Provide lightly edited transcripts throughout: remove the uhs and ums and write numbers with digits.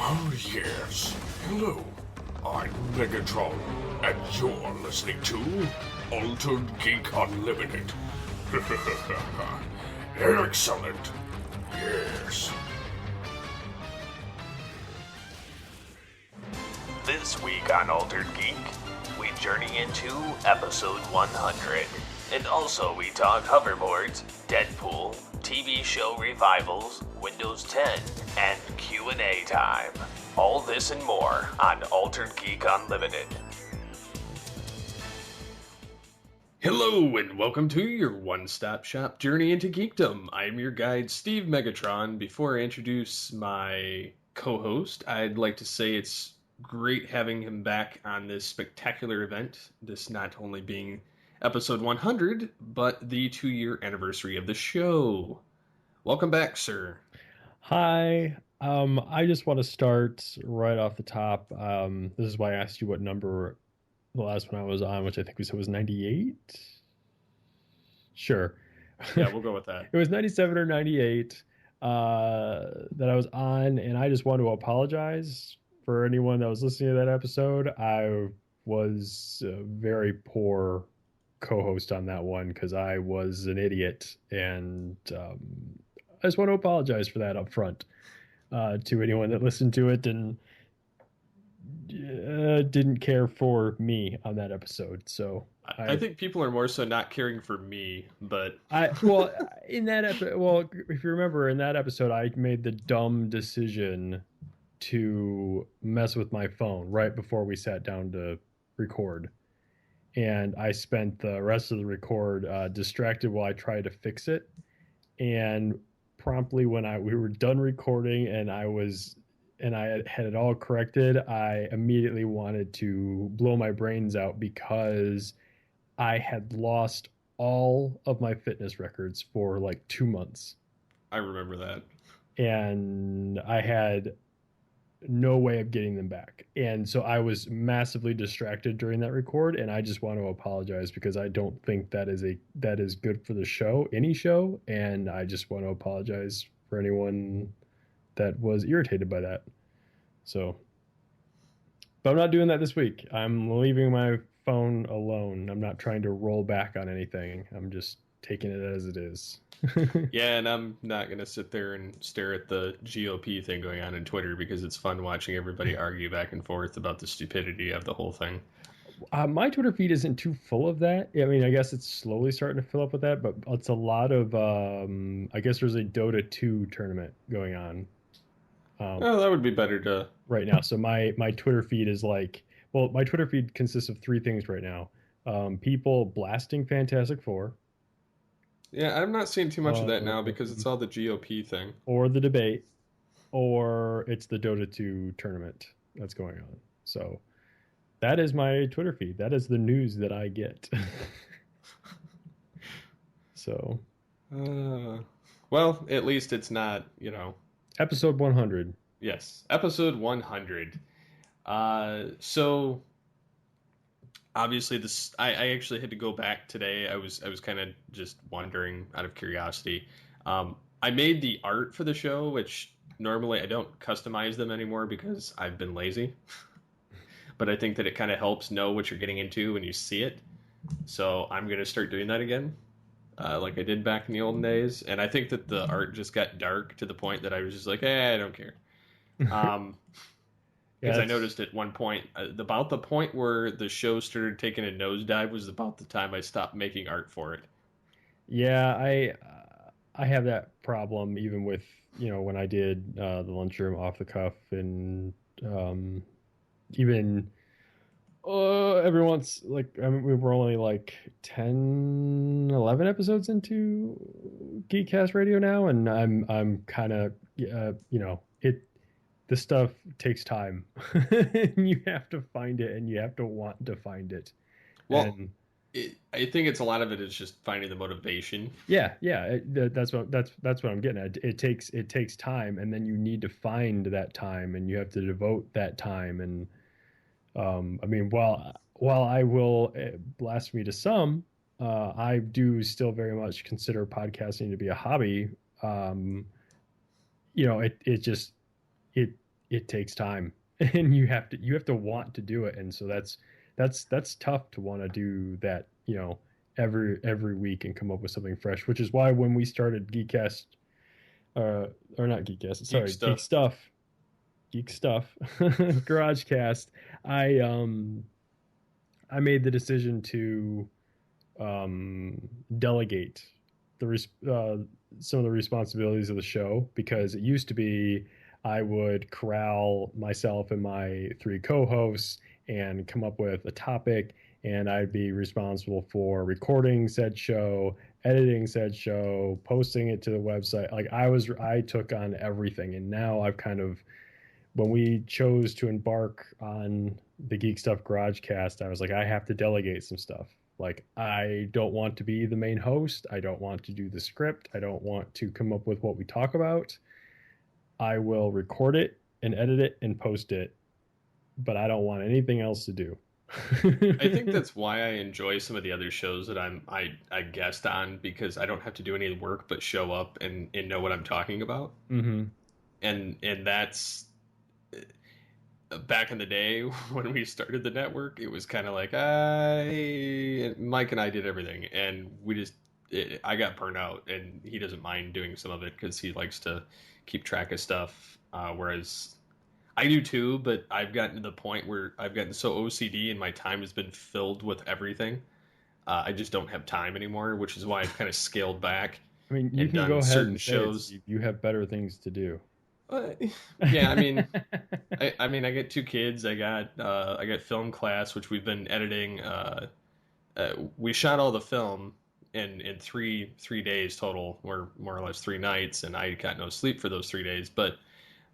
Oh yes. Hello. I'm Megatron, and you're listening to Altered Geek Unlimited. Excellent. Yes. This week on Altered Geek, we journey into episode 100. And also we talk hoverboards, Deadpool, TV show revivals, Windows 10, and Q&A time. All this and more on Altered Geek Unlimited. Hello and welcome to your one-stop shop journey into geekdom. I'm your guide, Steve Megatron. Before I introduce my co-host, I'd like to say it's great having him back on this spectacular event. This not only being episode 100, but the 2-year anniversary of the show. Welcome back, sir. Hi. I just want to start right off the top. This is why I asked you what number the last one I was on, which I think we said was 98. Sure. Yeah, we'll go with that. It was 97 or 98 that I was on, and I just want to apologize for anyone that was listening to that episode. I was a very poor co-host on that one because I was an idiot, and I just want to apologize for that up front to anyone that listened to it and didn't care for me on that episode. So I think people are more so not caring for me, but in that episode, if you remember in that episode, I made the dumb decision to mess with my phone right before we sat down to record. And I spent the rest of the record distracted while I tried to fix it. And promptly when we were done recording and I had it all corrected, I immediately wanted to blow my brains out because I had lost all of my fitness records for like 2 months. I remember that. And I had no way of getting them back. And so I was massively distracted during that record, and I just want to apologize because I don't think that is good for the show, any show, and I just want to apologize for anyone that was irritated by that. So, but I'm not doing that this week. I'm leaving my phone alone. I'm not trying to roll back on anything. I'm just taking it as it is. Yeah, and I'm not going to sit there and stare at the GOP thing going on Twitter because it's fun watching everybody argue back and forth about the stupidity of the whole thing. My Twitter feed isn't too full of that. I mean, I guess it's slowly starting to fill up with that, but it's a lot of, I guess there's a Dota 2 tournament going on. Oh, that would be better to... Right now. So my Twitter feed is like, well, my Twitter feed consists of 3 things right now. People blasting Fantastic Four. Yeah, I'm not seeing too much of that now because it's all the GOP thing. Or the debate, or it's the Dota 2 tournament that's going on. So that is my Twitter feed. That is the news that I get. So. Well, at least it's not, Episode 100. Yes, episode 100. So... Obviously, this I actually had to go back today. I was kind of just wondering out of curiosity. I made the art for the show, which normally I don't customize them anymore because I've been lazy. But I think that it kind of helps know what you're getting into when you see it. So I'm going to start doing that again, like I did back in the olden days. And I think that the art just got dark to the point that I was just like, I don't care. Because I noticed at one point, about the point where the show started taking a nosedive was about the time I stopped making art for it. Yeah, I have that problem even with, when I did the lunchroom off the cuff and even every once, like, I mean, we were only like 10, 11 episodes into Geekcast Radio now, and I'm kind of, this stuff takes time. You have to find it, and you have to want to find it. Well, I think it's a lot of it is just finding the motivation. Yeah, that's what I'm getting at. It takes time, and then you need to find that time, and you have to devote that time. And I mean, while I will blasphemy to some, I do still very much consider podcasting to be a hobby. it takes time, and you have to want to do it, and so that's tough to want to do that, every week and come up with something fresh. Which is why when we started Geekcast, or not Geekcast, sorry, Geek Stuff, GarageCast, I made the decision to delegate some of the responsibilities of the show, because it used to be I would corral myself and my 3 co-hosts and come up with a topic, and I'd be responsible for recording said show, editing said show, posting it to the website. Like I took on everything, and now I've kind of, when we chose to embark on the Geek Stuff GarageCast, I was like, I have to delegate some stuff. Like, I don't want to be the main host. I don't want to do the script. I don't want to come up with what we talk about. I will record it and edit it and post it, but I don't want anything else to do. I think that's why I enjoy some of the other shows that I guest on, because I don't have to do any work but show up and know what I'm talking about. Mm-hmm. And that's back in the day when we started the network, it was kind of like Mike and I did everything, and I got burnt out, and he doesn't mind doing some of it because he likes to keep track of stuff, whereas I do too, but I've gotten to the point where I've gotten so OCD and my time has been filled with everything. I just don't have time anymore, which is why I've kind of scaled back. I mean, you can go ahead and say shows. You have better things to do. Yeah, I mean, I get 2 kids. I got film class, which we've been editing. We shot all the film in 3 days total, or more or less 3 nights, and I got no sleep for those 3 days. But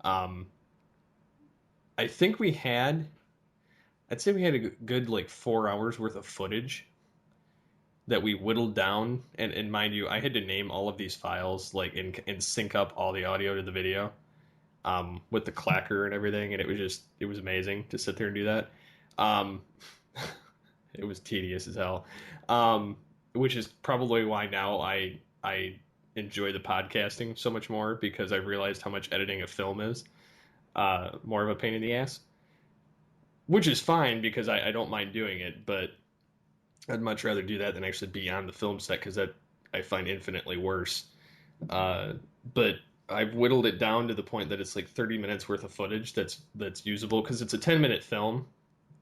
I think I'd say we had a good like 4 hours worth of footage that we whittled down, and mind you, I had to name all of these files like and sync up all the audio to the video. With the clacker and everything, and it was amazing to sit there and do that. It was tedious as hell, which is probably why now I enjoy the podcasting so much more, because I've realized how much editing a film is more of a pain in the ass, which is fine because I don't mind doing it, but I'd much rather do that than actually be on the film set, because that I find infinitely worse. But I've whittled it down to the point that it's like 30 minutes worth of footage that's usable, because it's a 10-minute film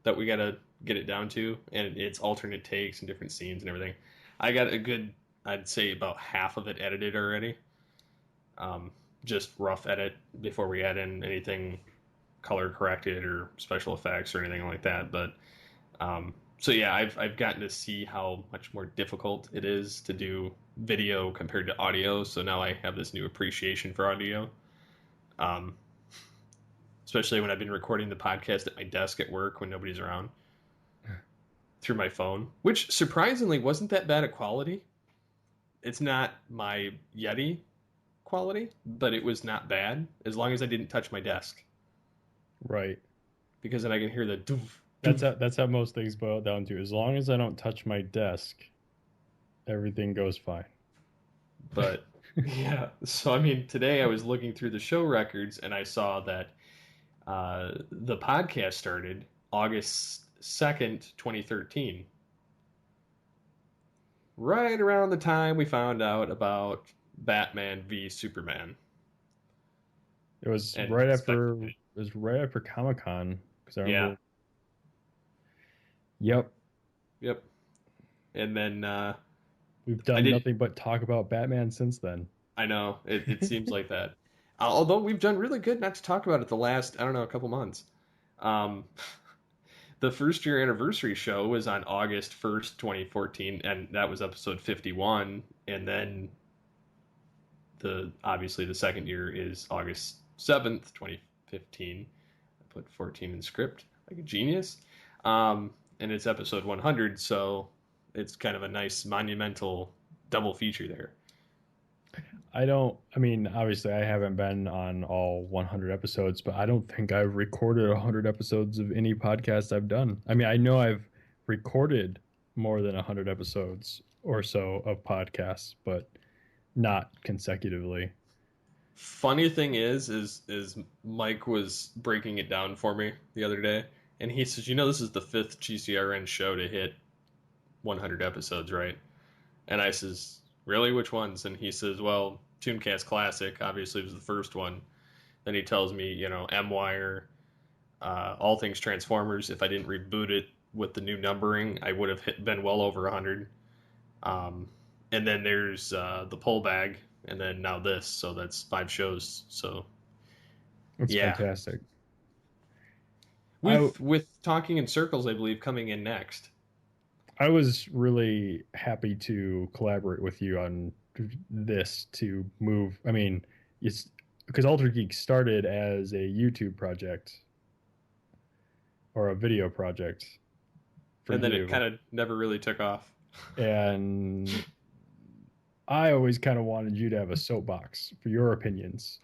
that we got to get it down to, and it's alternate takes and different scenes and everything. I got a good, I'd say about half of it edited already. Just rough edit before we add in anything color corrected or special effects or anything like that. But so yeah, I've gotten to see how much more difficult it is to do video compared to audio. So now I have this new appreciation for audio. Especially when I've been recording the podcast at my desk at work when nobody's around through my phone, which surprisingly wasn't that bad a quality. It's not my Yeti quality, but it was not bad as long as I didn't touch my desk. Right. Because then I can hear the doof. That's how most things boil down to. As long as I don't touch my desk, everything goes fine. But yeah, so I mean, today I was looking through the show records and I saw that the podcast started August 2nd, 2013. Right around the time we found out about Batman v Superman. It was right after Comic-Con, because I remember. Yeah. Yep. And then we've done nothing but talk about Batman since then. I know. It seems like that. Although we've done really good not to talk about it the last, I don't know, a couple months. The first year anniversary show was on August 1st, 2014, and that was episode 51. And then obviously the second year is August 7th, 2015. I put 14 in script like a genius. And it's episode 100, so it's kind of a nice monumental double feature there. Obviously I haven't been on all 100 episodes, but I don't think I've recorded 100 episodes of any podcast I've done. I mean, I know I've recorded more than 100 episodes or so of podcasts, but not consecutively. Funny thing is Mike was breaking it down for me the other day, and he says, this is the fifth GCRN show to hit 100 episodes, right? And I says, really? Which ones? And he says, well, Tooncast Classic obviously was the first one. Then he tells me, M-Wire, All Things Transformers. If I didn't reboot it with the new numbering, I would have been well over 100. And then there's the Pull Bag, and then now this. So that's 5 shows. So That's fantastic. With Talking in Circles, I believe, coming in next. I was really happy to collaborate with you on this to move. I mean, it's because Altered Geeks started as a YouTube project or a video project. And then it kind of never really took off. And I always kind of wanted you to have a soapbox for your opinions.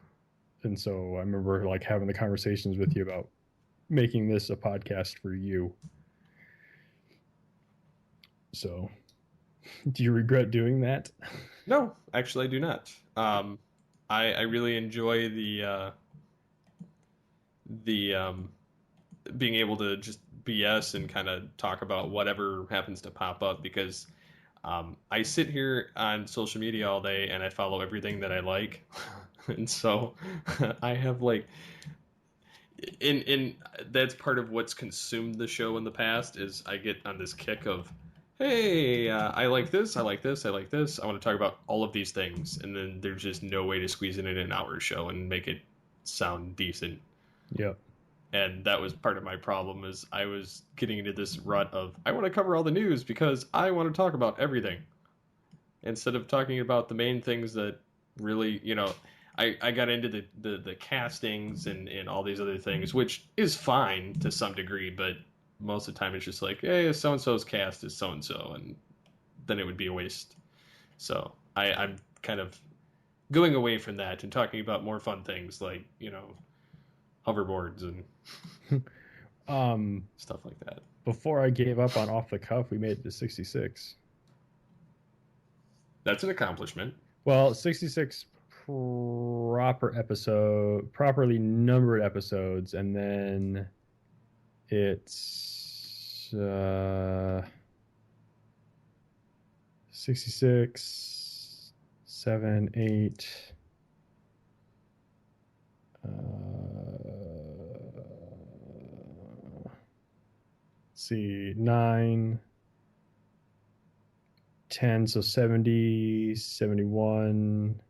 And so I remember like having the conversations with you about making this a podcast for you. So, do you regret doing that? No, actually, I do not. I really enjoy the being able to just BS and kind of talk about whatever happens to pop up, because I sit here on social media all day and I follow everything that I like, and so I have like. In that's part of what's consumed the show in the past is I get on this kick of, hey, I like this, I like this, I like this. I want to talk about all of these things, and then there's just no way to squeeze it in an hour show and make it sound decent. Yep. And that was part of my problem, is I was getting into this rut of, I want to cover all the news because I want to talk about everything, instead of talking about the main things that really, I got into the castings and all these other things, which is fine to some degree, but most of the time it's just like, hey, so-and-so's cast is so-and-so, and then it would be a waste. So I'm kind of going away from that and talking about more fun things like, hoverboards and stuff like that. Before I gave up on Off the Cuff, we made it to 66. That's an accomplishment. Well, 66 properly numbered episodes, and then it's 66, 7, 8. See, 9, 10, so 70, 71,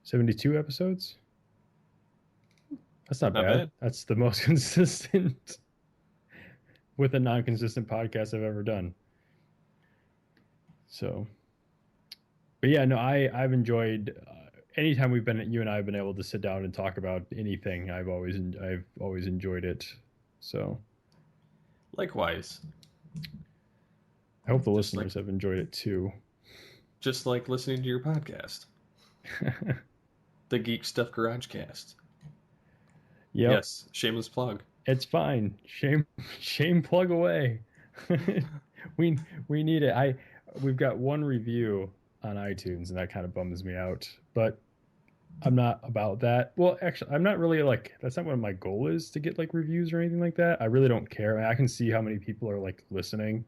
72 episodes. That's not bad. That's the most consistent with a non-consistent podcast I've ever done. So, but yeah, no, I've enjoyed anytime you and I have been able to sit down and talk about anything. I've always enjoyed it. So, likewise. I hope the listeners have enjoyed it too. Just like listening to your podcast. The Geek Stuff Garage Cast. Yep. Yes, shameless plug. It's fine. Shame plug away. We need it. We've got one review on iTunes, and that kind of bums me out. But I'm not about that. Well, actually, I'm not really that's not what my goal is, to get reviews or anything like that. I really don't care. I can see how many people are listening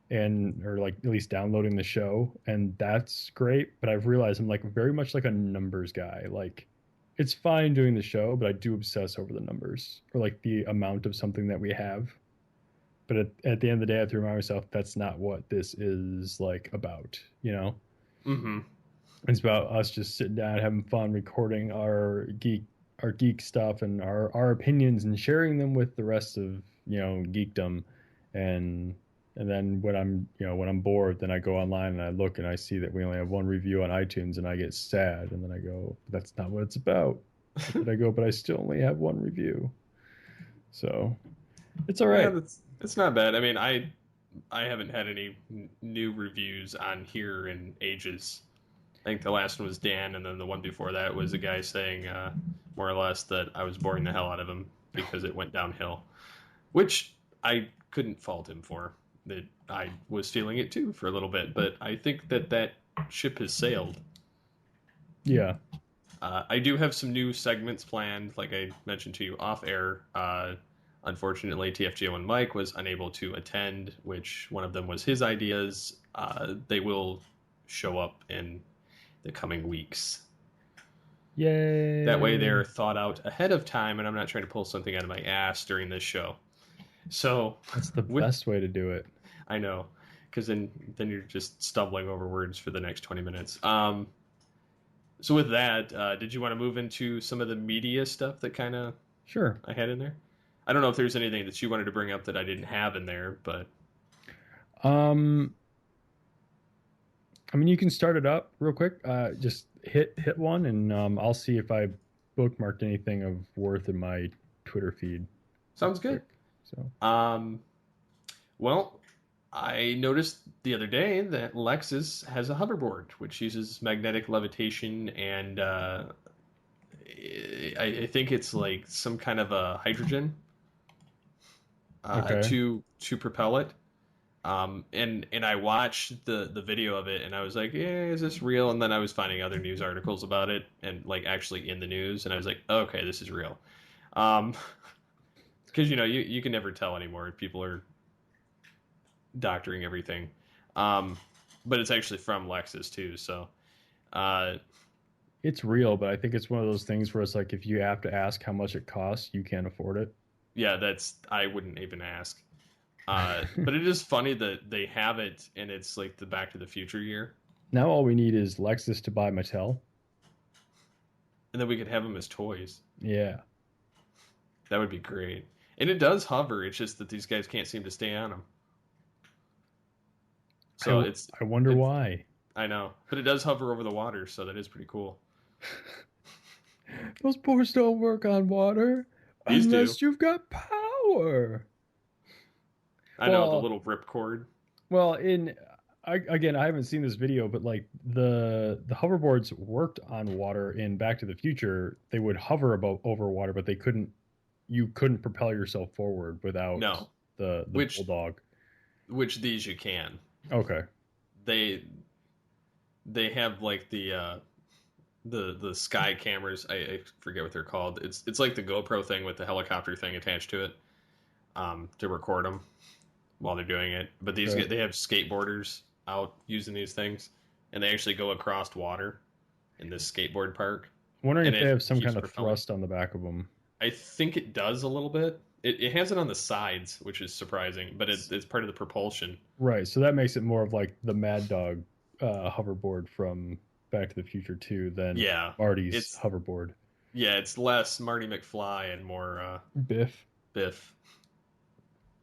or at least downloading the show, and that's great. But I've realized I'm very much a numbers guy. It's fine doing the show, but I do obsess over the numbers or the amount of something that we have. But at the end of the day, I have to remind myself that's not what this is about, Mm-hmm. It's about us just sitting down, having fun, recording our geek stuff and our opinions and sharing them with the rest of, geekdom. And then when I'm bored, then I go online and I look and I see that we only have one review on iTunes, and I get sad. And then I go, that's not what it's about. But I go, but I still only have one review. So it's all right. Yeah, it's not bad. I mean, I haven't had any new reviews on here in ages. I think the last one was Dan, and then the one before that was a guy saying more or less that I was boring the hell out of him because it went downhill, which I couldn't fault him for. That I was feeling it too for a little bit, but I think that ship has sailed. Yeah. I do have some new segments planned, like I mentioned to you off air. Unfortunately, TFGO and Mike was unable to attend, which one of them was his ideas. They will show up in the coming weeks. Yay. That way they're thought out ahead of time, and I'm not trying to pull something out of my ass during this show. So that's the best way to do it. I know, because then you're just stumbling over words for the next 20 minutes. So with that, did you want to move into some of the media stuff that kind of Sure. I had in there? I don't know if there's anything that you wanted to bring up that I didn't have in there, but I mean, you can start it up real quick. Just hit one, and I'll see if I bookmarked anything of worth in my Twitter feed. sounds good. So, well, I noticed the other day that Lexus has a hoverboard which uses magnetic levitation, and I think it's like some kind of a hydrogen Okay. to propel it. And I watched the video of it, and I was like, yeah, is this real? And then I was finding other news articles about it, and like actually in the news, and I was like, okay, this is real. Because you can never tell anymore if people are doctoring everything. But it's actually from Lexus too, so it's real, but I think it's one of those things where it's like if you have to ask how much it costs, you can't afford it. yeah, I wouldn't even ask. But it is funny that they have it, and it's like the Back to the Future year. Now all we need is Lexus to buy Mattel. And then we could have them as toys. Yeah. That would be great. And it does hover. It's just that these guys can't seem to stay on them. So I wonder why. I know. But it does hover over the water, so that is pretty cool. Those boards don't work on water unless you've got power. I know, the little ripcord. Well, I haven't seen this video, but like the hoverboards worked on water in Back to the Future. They would hover over water, but you couldn't propel yourself forward without the bulldog. Which these you can. Okay. They have like the sky cameras. I forget what they're called. It's like the GoPro thing with the helicopter thing attached to it, to record them while they're doing it. But they have skateboarders out using these things, and they actually go across water in this skateboard park. I'm wondering if they have some kind of thrust on the back of them. I think it does a little bit. It has it on the sides, which is surprising, but it's part of the propulsion. Right, so that makes it more of like the Mad Dog hoverboard from Back to the Future 2 than Marty's hoverboard. Yeah, it's less Marty McFly and more Biff.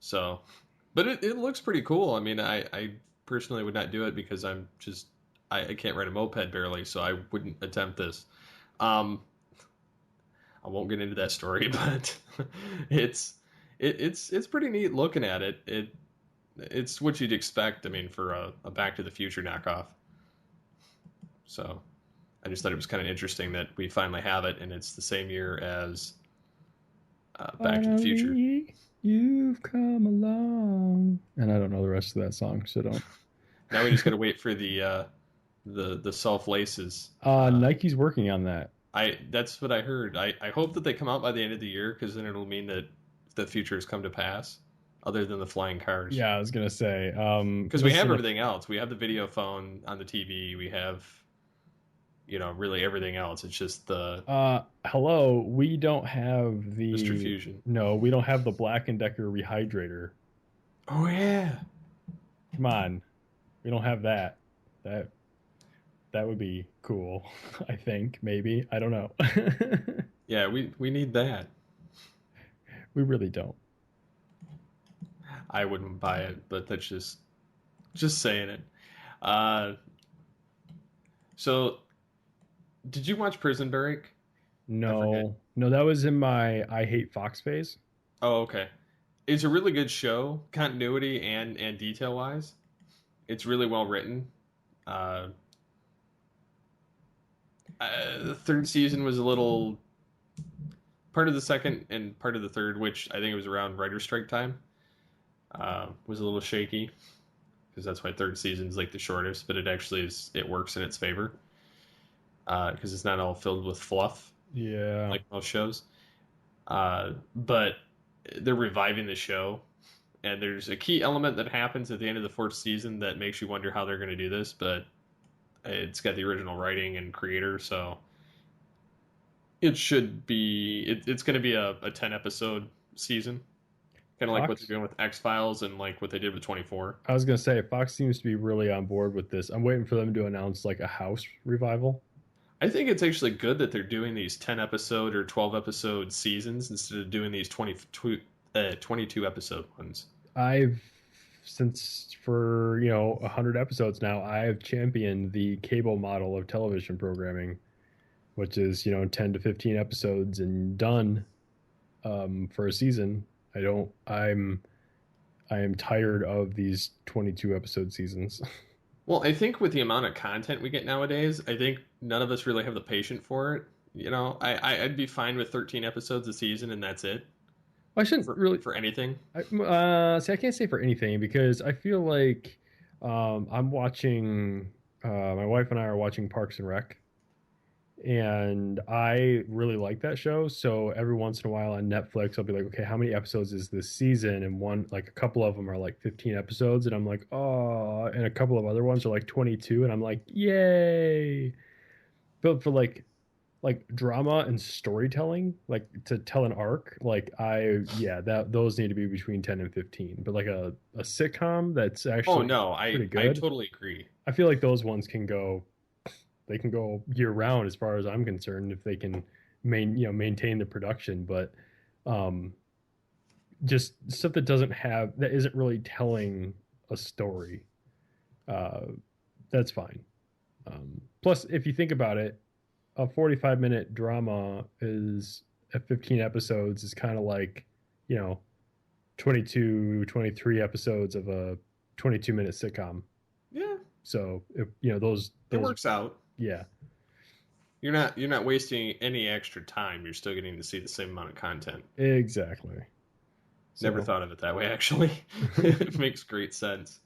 So, but it looks pretty cool. I mean, I personally would not do it because I can't ride a moped barely, so I wouldn't attempt this. I won't get into that story, but it's pretty neat looking at it. It's what you'd expect. I mean, for a Back to the Future knockoff. So, I just thought it was kind of interesting that we finally have it, and it's the same year as Back to the Future. You've come along, and I don't know the rest of that song, so don't. Now we just got to wait for the self laces. Nike's working on that. That's what I heard. I hope that they come out by the end of the year, because then it'll mean that the future has come to pass, other than the flying cars. Yeah, I was gonna say because we have everything else. We have the video phone on the TV. We have, really everything else. It's just the hello. We don't have the Mr. Fusion. No, we don't have the Black & Decker rehydrator. Oh yeah. Come on, we don't have that. That would be cool. I think maybe I don't know. Yeah, we need that. We really don't. I wouldn't buy it, but that's just saying it. So, did you watch Prison Break? No, that was in my I Hate Fox phase. Oh, okay. It's a really good show, continuity and detail wise. It's really well written. The third season was a little part of the second and part of the third, which I think it was around writer's strike time, was a little shaky because that's why third season's like the shortest, but it works in its favor because it's not all filled with fluff Yeah. like most shows. But they're reviving the show, and there's a key element that happens at the end of the fourth season that makes you wonder how they're going to do this, but it's got the original writing and creator, so it should be it's going to be a 10 episode season, kind of like what they're doing with X-Files and like what they did with 24. I was gonna say Fox seems to be really on board with this. I'm waiting for them to announce like a House revival. I think it's actually good that they're doing these 10 episode or 12 episode seasons instead of doing these 22 episode ones. Since for 100 episodes now, I've championed the cable model of television programming, which is 10 to 15 episodes and done for a season. I am tired of these 22 episode seasons. Well, I think with the amount of content we get nowadays, I think none of us really have the patience for it. I'd be fine with 13 episodes a season and that's it. I shouldn't really for anything. I can't say for anything because I feel like I'm watching. My wife and I are watching Parks and Rec, and I really like that show. So every once in a while on Netflix, I'll be like, okay, how many episodes is this season? And a couple of them are like 15 episodes, and I'm like, oh, and a couple of other ones are like 22, and I'm like, yay! But for like drama and storytelling, like to tell an arc, those need to be between 10 and 15. But like a sitcom that's actually pretty good. I totally agree. I feel like those ones can go year round as far as I'm concerned if they can maintain the production. But just stuff that isn't really telling a story, that's fine. Plus, if you think about it, a 45-minute drama is at 15 episodes is kind of like 22 23 episodes of a 22-minute sitcom. Yeah, so those it works out. Yeah, you're not wasting any extra time. You're still getting to see the same amount of content. Exactly. Never thought of it that way, actually. It makes great sense.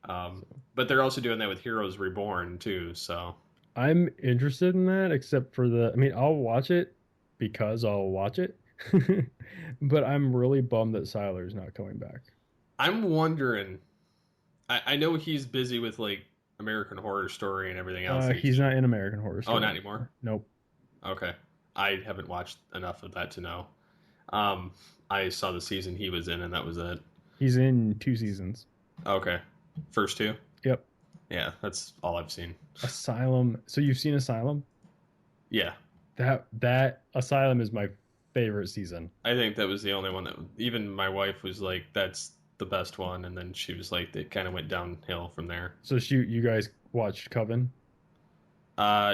But they're also doing that with Heroes Reborn too, so I'm interested in that, except for I'll watch it because I'll watch it. But I'm really bummed that Siler's not coming back. I'm wondering. I know he's busy with like American Horror Story and everything else. He's not in American Horror Story. Oh, not anymore? Nope. Okay. I haven't watched enough of that to know. I saw the season he was in, and that was it. He's in 2 seasons. Okay. First 2? Yep. Yeah, that's all I've seen. Asylum. So you've seen Asylum? Yeah. That Asylum is my favorite season. I think that was the only one that even my wife was like, that's the best one, and then she was like, it kind of went downhill from there. So you guys watched Coven?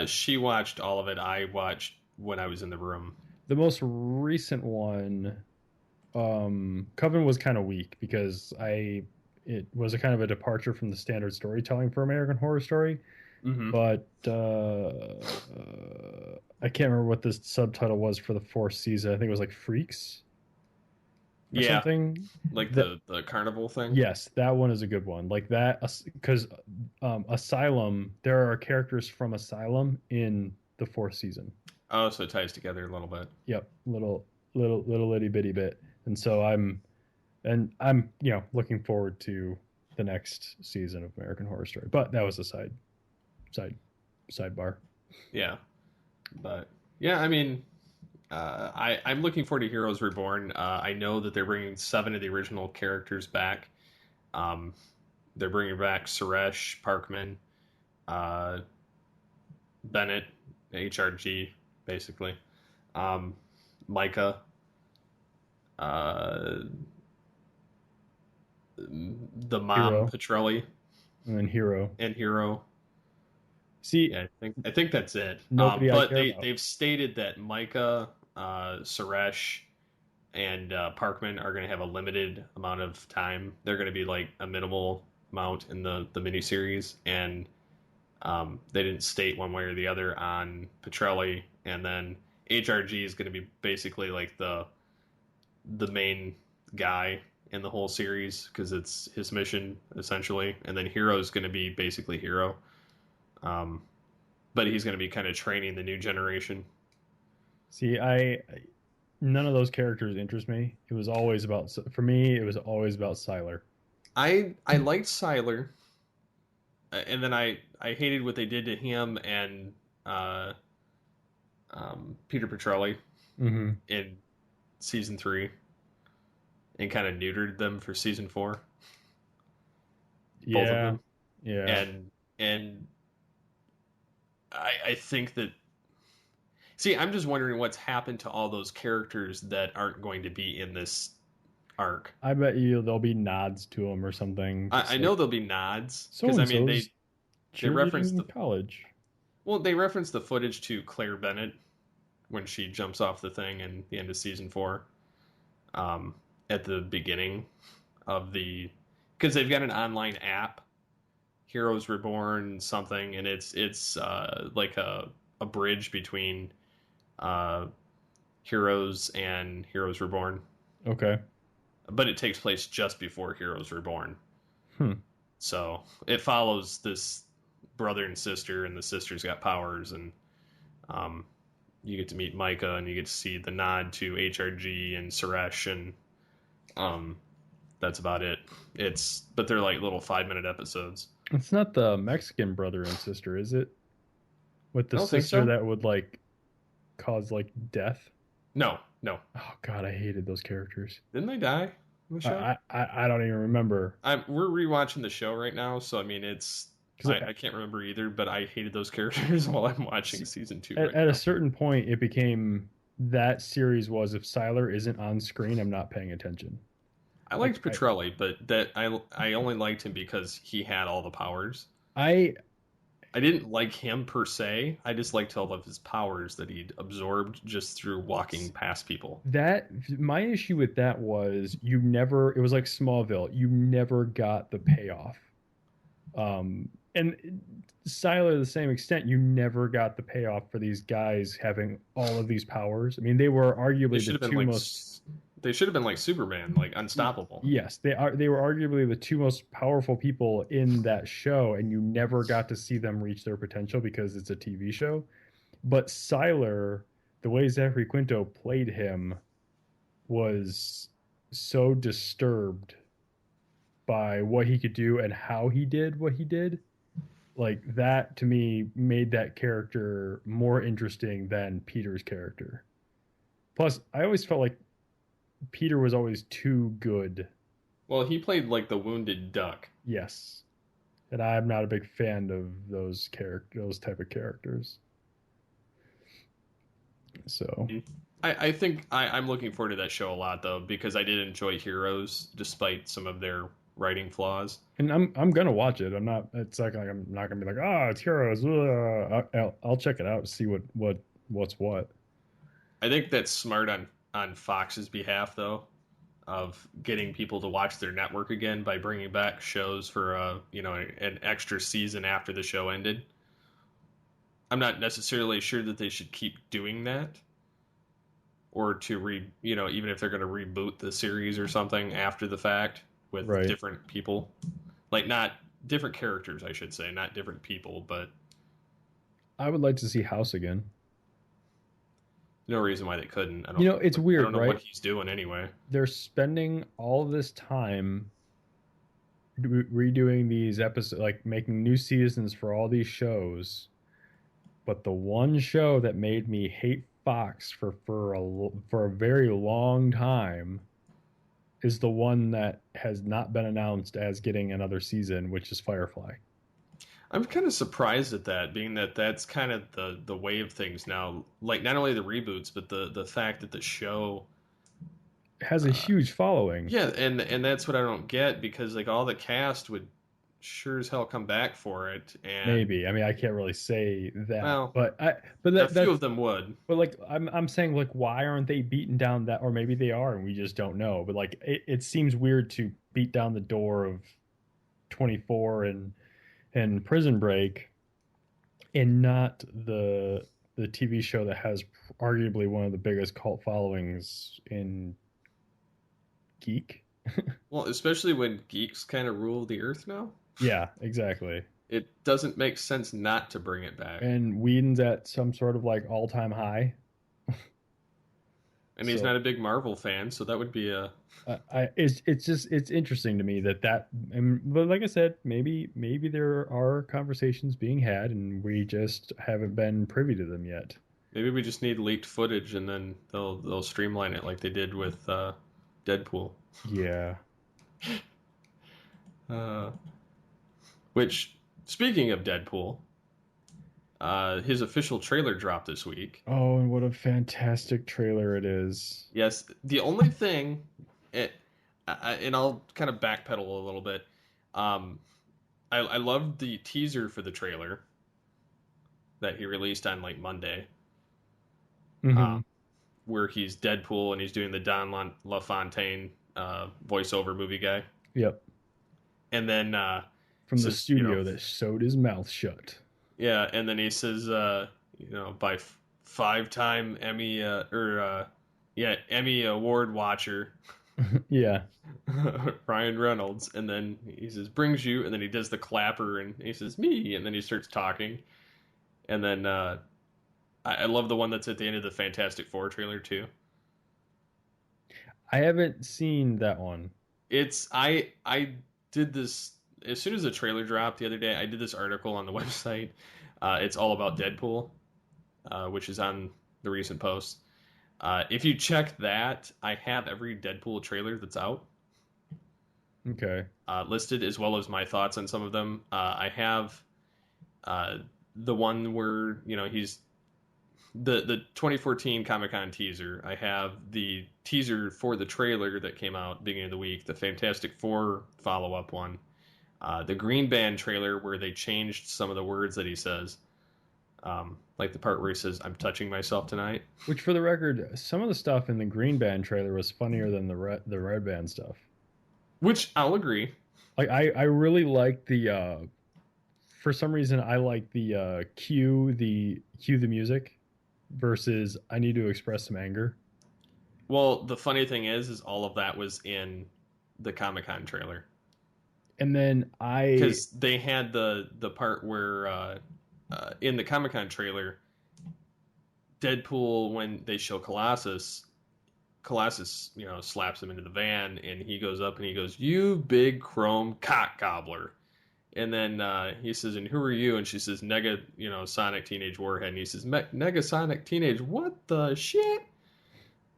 She watched all of it. I watched when I was in the room. The most recent one, Coven was kind of weak because it was a kind of a departure from the standard storytelling for American Horror Story. Mm-hmm. But I can't remember what the subtitle was for the 4th season. I think it was like Freaks. Something like the carnival thing. Yes, that one is a good one. Like that, because Asylum, there are characters from Asylum in the 4th season. Oh, so it ties together a little bit. Yep, little itty bitty bit. And so I'm looking forward to the next season of American Horror Story. But that was a sidebar. Yeah, but yeah, I mean, I'm looking forward to Heroes Reborn. I know that they're bringing 7 of the original characters back. They're bringing back Suresh, Parkman, Bennett, HRG, basically, Micah, the mom, Hero. Petrelli, and then Hero. See, yeah, I think that's it. But they've stated that Micah, Suresh, and Parkman are going to have a limited amount of time. They're going to be like a minimal amount in the miniseries, and they didn't state one way or the other on Petrelli. And then HRG is going to be basically like the main guy in the whole series because it's his mission essentially, and then Hero's going to be basically Hero, but he's going to be kind of training the new generation. See, none of those characters interest me. It was always about for me. It was always about Siler. I liked Siler, and then I hated what they did to him and Peter Petrelli in season 3, and kind of neutered them for season 4. Both of them. Yeah. And I think that. See, I'm just wondering what's happened to all those characters that aren't going to be in this arc. I bet you there'll be nods to them or something. I know there'll be nods because I mean they referenced the college. Well, they referenced the footage to Claire Bennett when she jumps off the thing in the end of season 4, at the beginning of because they've got an online app, Heroes Reborn something, and it's like a bridge between Heroes and Heroes Reborn. Okay. But it takes place just before Heroes Reborn. So it follows this brother and sister, and the sister's got powers, and you get to meet Micah, and you get to see the nod to HRG and Suresh, and that's about it. But they're like little 5-minute episodes. It's not the Mexican brother and sister, is it? With the sister that would like cause like death? No. Oh God, I hated those characters. Didn't they die in the show? I don't even remember. We're rewatching the show right now, so I mean I can't remember either, but I hated those characters while I'm watching season 2. At a certain point, it became that series was if Siler isn't on screen, I'm not paying attention. I liked Petrelli, but I only liked him because he had all the powers. I didn't like him per se. I just liked all of his powers that he'd absorbed just through walking past people. My issue with that was it was like Smallville. You never got the payoff. And Siler, to the same extent, you never got the payoff for these guys having all of these powers. I mean, they were arguably the two most. They should have been like Superman, like unstoppable. Yes, they were arguably the two most powerful people in that show, and you never got to see them reach their potential because it's a TV show. But Siler, the way Zachary Quinto played him, was so disturbed by what he could do and how he did what he did. Like that, to me, made that character more interesting than Peter's character. Plus, I always felt like Peter was always too good. Well, he played like the wounded duck. Yes. And I'm not a big fan of those type of characters. So I think I'm looking forward to that show a lot though, because I did enjoy Heroes despite some of their writing flaws. And I'm gonna watch it. I'm not I'm not gonna be like, it's Heroes. I'll check it out and see what's what. I think that's smart on Fox's behalf, though, of getting people to watch their network again by bringing back shows for an extra season after the show ended. I'm not necessarily sure that they should keep doing that, or to even if they're going to reboot the series or something after the fact with different people, like not different characters, I should say, not different people, but I would like to see House again. No reason why they couldn't. It's weird, I don't know right? what he's doing anyway. They're spending all this time redoing these episodes, like making new seasons for all these shows. But the one show that made me hate Fox for a very long time is the one that has not been announced as getting another season, which is Firefly. I'm kind of surprised at that, being that that's kind of the way of things now. Like, not only the reboots, but the fact that the show has a huge following. Yeah, and that's what I don't get, because like all the cast would sure as hell come back for it. And maybe. I mean, I can't really say that. Well, but a few of them would. But like, I'm saying, like, why aren't they beating down that? Or maybe they are, and we just don't know. But like, it seems weird to beat down the door of 24 and Prison Break, and not the TV show that has arguably one of the biggest cult followings in geek. Well, especially when geeks kind of rule the earth now. Yeah, exactly. It doesn't make sense not to bring it back. And Whedon's at some sort of like all-time high. And he's So not a big Marvel fan, so that would be a it's just it's interesting to me but like I said, maybe there are conversations being had and we just haven't been privy to them yet. maybe we just need leaked footage and then they'll streamline it like they did with Deadpool. Yeah. Uh, which, speaking of Deadpool, his official trailer dropped this week. Oh, and what a fantastic trailer it is. Yes, the only thing, and I'll kind of backpedal a little bit. I loved the teaser for the trailer that he released on like Monday, Mhm. where he's Deadpool and he's doing the Don LaFontaine voiceover movie guy, Yep. and then From the says, studio that sewed his mouth shut. yeah, and then he says, by five-time Emmy Emmy Award watcher Yeah. Ryan Reynolds, and then he says brings you, and then he does the clapper, and he says me, and then he starts talking, and then I love the one that's at the end of the Fantastic Four trailer too. I haven't seen that one. It's I did this as soon as the trailer dropped the other day. I did this article on the website. It's all about Deadpool, which is on the recent post. If you check that, I have every Deadpool trailer that's out Okay. listed, as well as my thoughts on some of them. I have the one where he's the 2014 Comic-Con teaser. I have the teaser for the trailer that came out beginning of the week, the Fantastic Four follow-up one, the Green Band trailer where they changed some of the words that he says, like the part where he says "I'm touching myself tonight." Which, for the record, some of the stuff in the Green Band trailer was funnier than the Red Band stuff. Which I'll agree. Like I really like the for some reason I like the cue the music versus I need to express some anger. Well, the funny thing is all of that was in the Comic-Con trailer. And then Because they had the part where in the Comic-Con trailer, Deadpool, when they show Colossus slaps him into the van, and he goes up and he goes, "You big chrome cock gobbler," and then he says, "And who are you?" And she says, "Nega, Sonic Teenage Warhead," and he says, "Nega Sonic Teenage, what the shit?"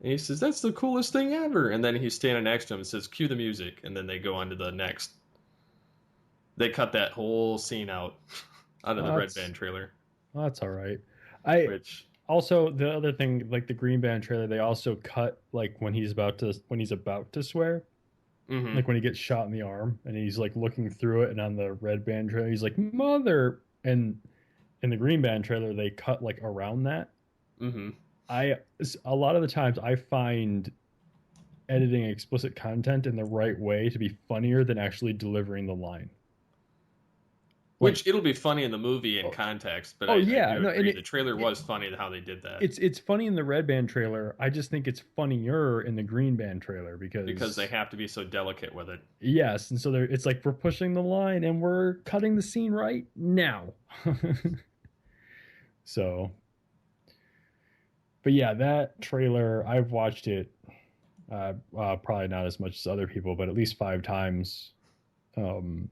And he says, "That's the coolest thing ever." And then he's standing next to him and says, "Cue the music," and then they go on to the next. They cut that whole scene out of the Red Band trailer. Well, that's all right. Which Also, the other thing, like the Green Band trailer, they also cut like when he's about to swear, mm-hmm. like when he gets shot in the arm and he's like looking through it, and on the Red Band trailer he's like mother, and in the Green Band trailer they cut like around that. Mm-hmm. A lot of the times I find editing explicit content in the right way to be funnier than actually delivering the line. Which it'll be funny in the movie in context, but I do agree. The trailer was funny how they did that. It's funny in the Red Band trailer. I just think it's funnier in the Green Band trailer because they have to be so delicate with it. Yes, and so it's like we're pushing the line and we're cutting the scene right now. So, but yeah, that trailer, I've watched it probably not as much as other people, but at least 5 times, and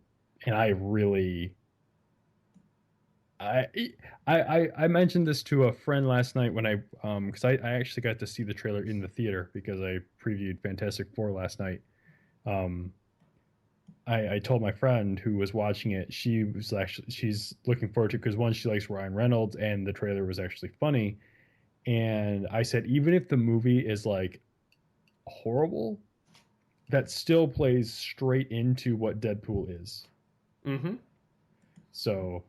I really. I mentioned this to a friend last night when because I actually got to see the trailer in the theater because I previewed Fantastic Four last night. I told my friend who was watching it, she's looking forward to it because one, she likes Ryan Reynolds and the trailer was actually funny, and I said even if the movie is like horrible, that still plays straight into what Deadpool is. Mm-hmm. So.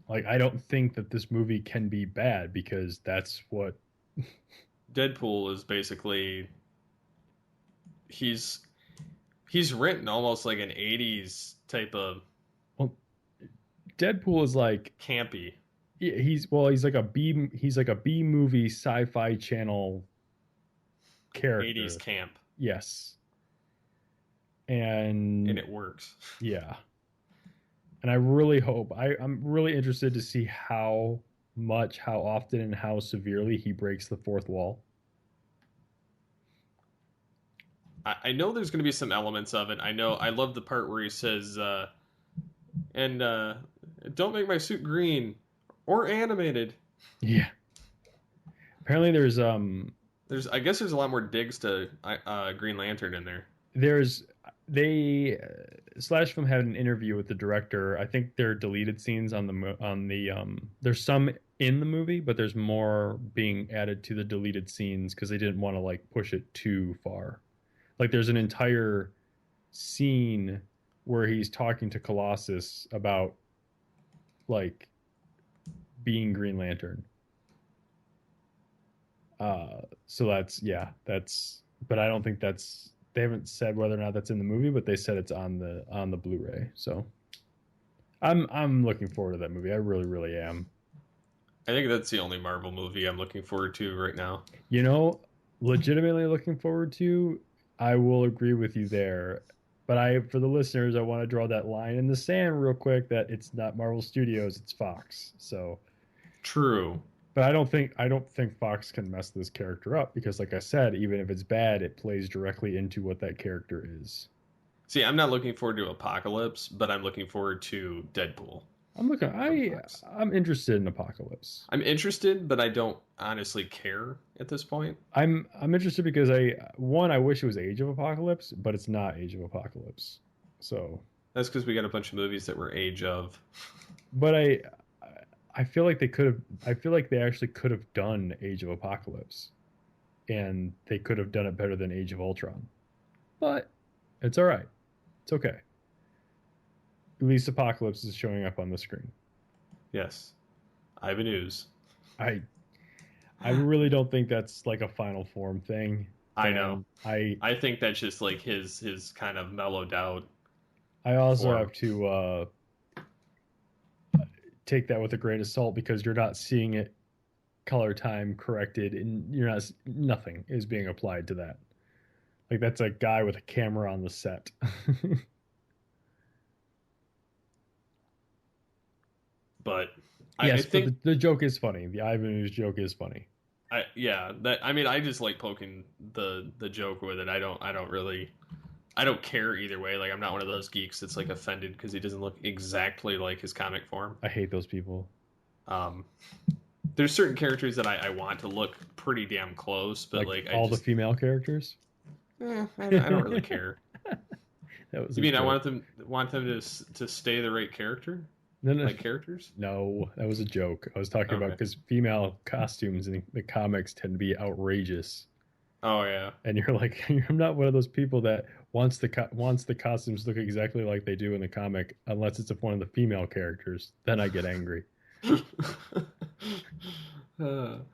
Like, I don't think that this movie can be bad because that's what Deadpool is basically. He's written almost like an 80s type of. Well, Deadpool is like campy. He's like a B movie sci-fi channel character. 80s camp. Yes. and it works. Yeah. And I really hope I'm really interested to see how much, how often, and how severely he breaks the fourth wall. I know there's going to be some elements of it. I love the part where he says, and don't make my suit green or animated. Yeah. Apparently there's I guess there's a lot more digs to Green Lantern in there. They Slash Film had an interview with the director. I think there are deleted scenes on the there's some in the movie, but there's more being added to the deleted scenes because they didn't want to like push it too far. Like there's an entire scene where he's talking to Colossus about like being Green Lantern. So that's but I don't think they haven't said whether or not that's in the movie, but they said it's on the Blu-ray. So I'm looking forward to that movie. I really, really am. I think that's the only Marvel movie I'm looking forward to right now. You know, legitimately looking forward to, I will agree with you there. But for the listeners, I want to draw that line in the sand real quick that it's not Marvel Studios, it's Fox. So true. But I don't think Fox can mess this character up because, like I said, even if it's bad, it plays directly into what that character is. See, I'm not looking forward to Apocalypse, but I'm looking forward to Deadpool. I'm interested in Apocalypse. I'm interested, but I don't honestly care at this point. I'm interested because I wish it was Age of Apocalypse, but it's not Age of Apocalypse. So that's because we got a bunch of movies that were Age of. But I feel like they actually could have done Age of Apocalypse, and they could have done it better than Age of Ultron. But it's all right. It's okay. At least Apocalypse is showing up on the screen. Yes. Ivan Ooze. I really don't think that's like a final form thing. I know. I think that's just like his kind of mellowed out. I also have to take that with a grain of salt because you're not seeing it color time corrected and nothing is being applied to that. Like that's a guy with a camera on the set. But yes, I think the joke is funny. The Ivan Ooze joke is funny. I just like poking the joke with it. I don't care either way. Like I'm not one of those geeks that's like offended because he doesn't look exactly like his comic form. I hate those people. There's certain characters that I want to look pretty damn close, but like the female characters. I don't really care. That was. You mean I want them to stay the right character? No. Like characters? No, that was a joke. I was talking about because female costumes in the comics tend to be outrageous. Oh yeah. And you're like, I'm not one of those people that wants the costumes look exactly like they do in the comic, unless it's one of the female characters. Then I get angry. I don't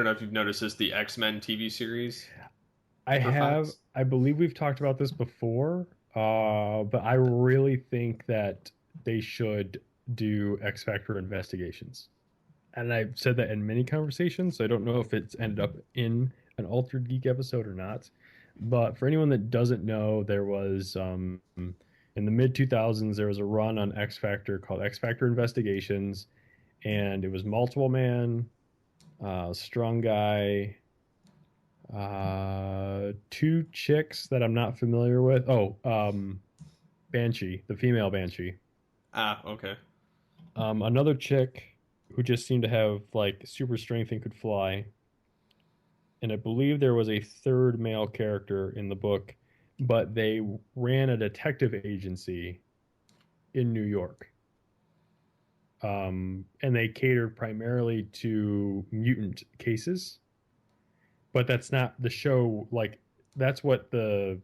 know if you've noticed this, the X-Men TV series. I have. Fox. I believe we've talked about this before, but I really think that they should do X Factor investigations. And I've said that in many conversations, so I don't know if it's ended up in an Altered Geek episode or not. But for anyone that doesn't know, there was in the mid-2000s, there was a run on X Factor called X Factor Investigations, and it was Multiple Man, Strong Guy, two chicks that I'm not familiar with. Banshee, the female Banshee. Ah, okay. Another chick who just seemed to have like super strength and could fly. And I believe there was a third male character in the book, but they ran a detective agency in New York. And they catered primarily to mutant cases. But that's not the show, like, that's what the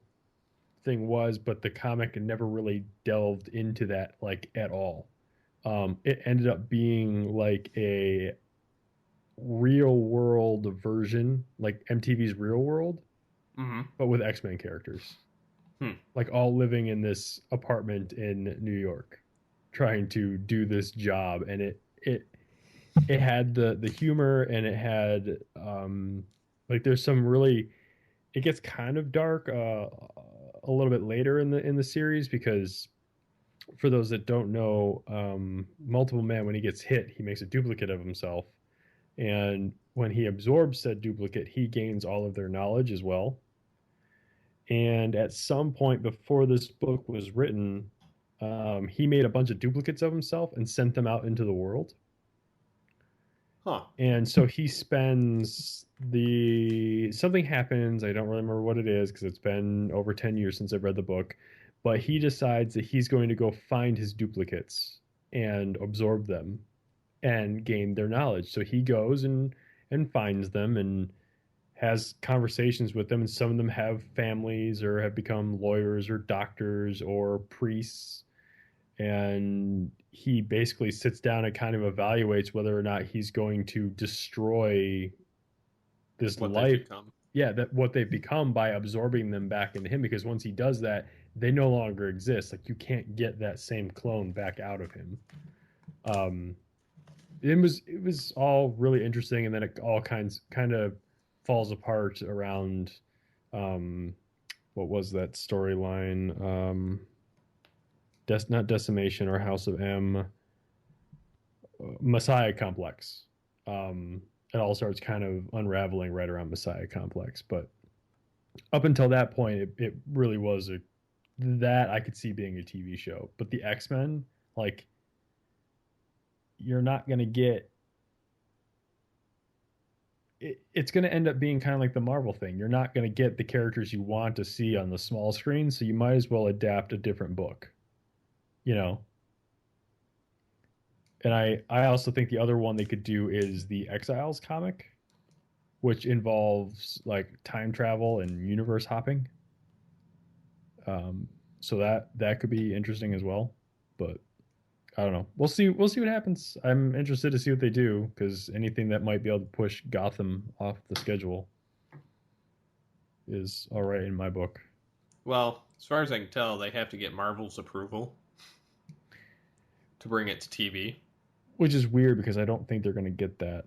thing was, but the comic never really delved into that, like, at all. It ended up being like a real world version, like MTV's Real World, but with X-Men characters. Like all living in this apartment in New York, trying to do this job. And it had the humor, and it had like there's some really it gets kind of dark a little bit later in the series, because for those that don't know, Multiple Man, when he gets hit, he makes a duplicate of himself, and when he absorbs said duplicate, he gains all of their knowledge as well. And at some point before this book was written, he made a bunch of duplicates of himself and sent them out into the world. Huh. And so he spends something happens. I don't really remember what it is because it's been over 10 years since I've read the book. But he decides that he's going to go find his duplicates and absorb them and gain their knowledge. So he goes and finds them and has conversations with them. And some of them have families or have become lawyers or doctors or priests. And he basically sits down and kind of evaluates whether or not he's going to destroy this What life. they've become. Yeah, that what they've become by absorbing them back into him. Because once he does that, they no longer exist. Like, you can't get that same clone back out of him. It was all really interesting, and then it all kind of falls apart around what was that storyline? Not Decimation or House of M. Messiah Complex. It all starts kind of unraveling right around Messiah Complex, but up until that point, it really was that I could see being a TV show. But the X-Men, like, you're not going to get it's going to end up being kind of like the Marvel thing. You're not going to get the characters you want to see on the small screen, so you might as well adapt a different book, you know. And I also think the other one they could do is the Exiles comic, which involves like time travel and universe hopping. So that could be interesting as well, but I don't know. We'll see what happens. I'm interested to see what they do, because anything that might be able to push Gotham off the schedule is all right in my book. Well, as far as I can tell, they have to get Marvel's approval to bring it to TV. Which is weird, because I don't think they're going to get that.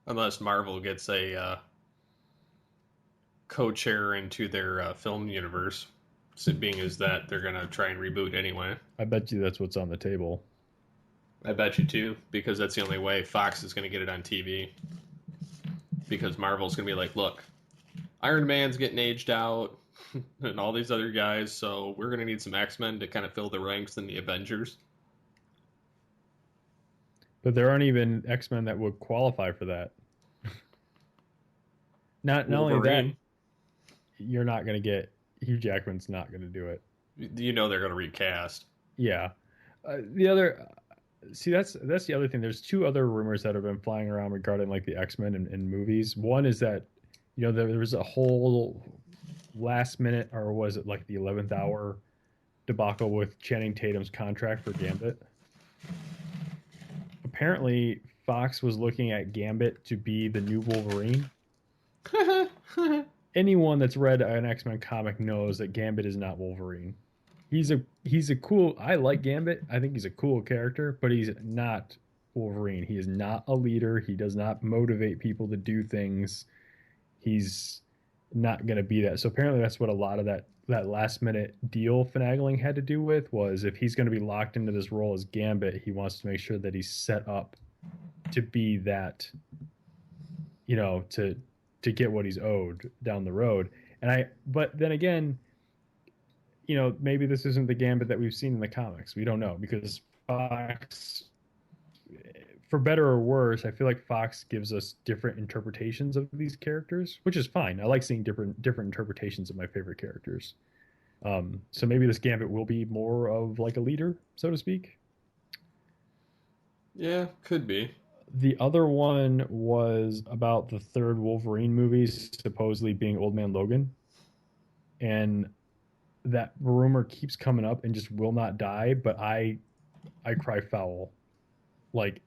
Unless Marvel gets a co-chair into their film universe. Being as that they're going to try and reboot anyway. I bet you that's what's on the table. I bet you too, because that's the only way Fox is going to get it on TV. Because Marvel's going to be like, look, Iron Man's getting aged out and all these other guys, so we're going to need some X-Men to kind of fill the ranks in the Avengers. But there aren't even X-Men that would qualify for that. Not only that, you're not going to get Hugh Jackman's not going to do it. You know they're going to recast. Yeah. The other, see, that's the other thing. There's two other rumors that have been flying around regarding like the X-Men in movies. One is that, you know, there was a whole last minute, or was it like the 11th hour debacle with Channing Tatum's contract for Gambit. Apparently, Fox was looking at Gambit to be the new Wolverine. Anyone that's read an X-Men comic knows that Gambit is not Wolverine. He's a cool. I like Gambit. I think he's a cool character, but he's not Wolverine. He is not a leader. He does not motivate people to do things. He's not going to be that. So apparently, that's what a lot of that last minute deal finagling had to do with, was if he's going to be locked into this role as Gambit, he wants to make sure that he's set up to be that, you know, to get what he's owed down the road. But then again, you know, maybe this isn't the Gambit that we've seen in the comics. We don't know, because Fox, for better or worse, I feel like Fox gives us different interpretations of these characters, which is fine. I like seeing different interpretations of my favorite characters. So maybe this Gambit will be more of like a leader, so to speak. Yeah, could be. The other one was about the third Wolverine movie supposedly being Old Man Logan. And that rumor keeps coming up and just will not die, but I cry foul. Like,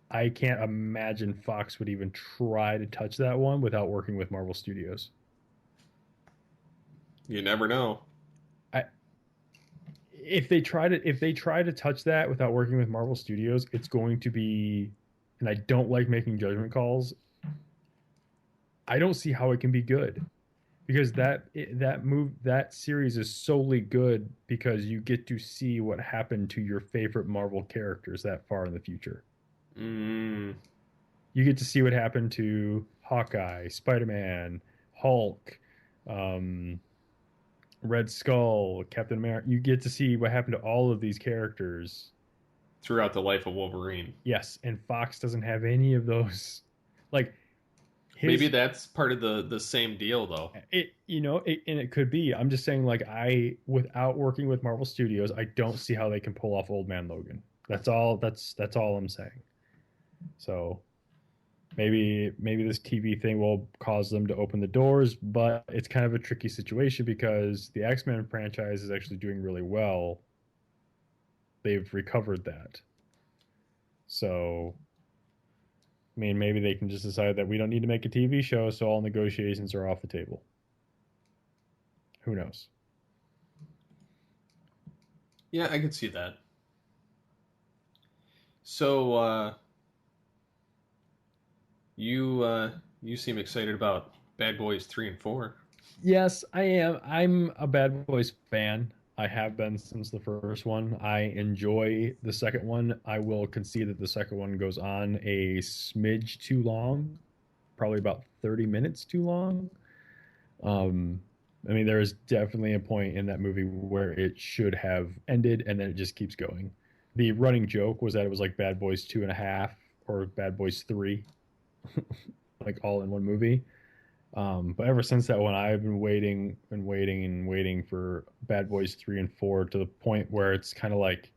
I can't imagine Fox would even try to touch that one without working with Marvel Studios. You never know. If they try to touch that without working with Marvel Studios, it's going to be, and I don't like making judgment calls, I don't see how it can be good. because that series is solely good because you get to see what happened to your favorite Marvel characters that far in the future. Mm. You get to see what happened to Hawkeye, Spider-Man, Hulk, Red Skull, Captain America. You get to see what happened to all of these characters Throughout the life of Wolverine. Yes, and Fox doesn't have any of those. Like maybe that's part of the same deal though. And it could be. I'm just saying, like, without working with Marvel Studios, I don't see how they can pull off Old Man Logan. That's all I'm saying. So maybe this TV thing will cause them to open the doors, but it's kind of a tricky situation because the X-Men franchise is actually doing really well. They've recovered that. So, I mean, maybe they can just decide that we don't need to make a TV show, so all negotiations are off the table. Who knows? Yeah, I could see that. So, you seem excited about Bad Boys 3 and 4. Yes, I am. I'm a Bad Boys fan. I have been since the first one. I enjoy the second one. I will concede that the second one goes on a smidge too long, probably about 30 minutes too long. I mean, there is definitely a point in that movie where it should have ended, and then it just keeps going. The running joke was that it was like Bad Boys 2.5 or Bad Boys 3, like all in one movie. But ever since that one, I've been waiting and waiting and waiting for Bad Boys 3 and 4 to the point where it's kind of like,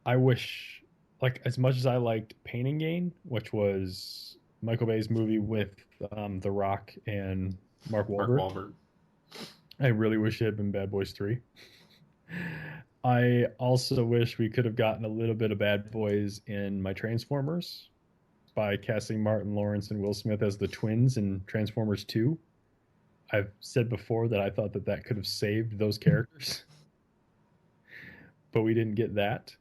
I wish, like, as much as I liked Pain and Gain, which was Michael Bay's movie with The Rock and Mark Wahlberg. I really wish it had been Bad Boys 3. I also wish we could have gotten a little bit of Bad Boys in my Transformers by casting Martin Lawrence and Will Smith as the twins in Transformers 2. I've said before that I thought that could have saved those characters, but we didn't get that.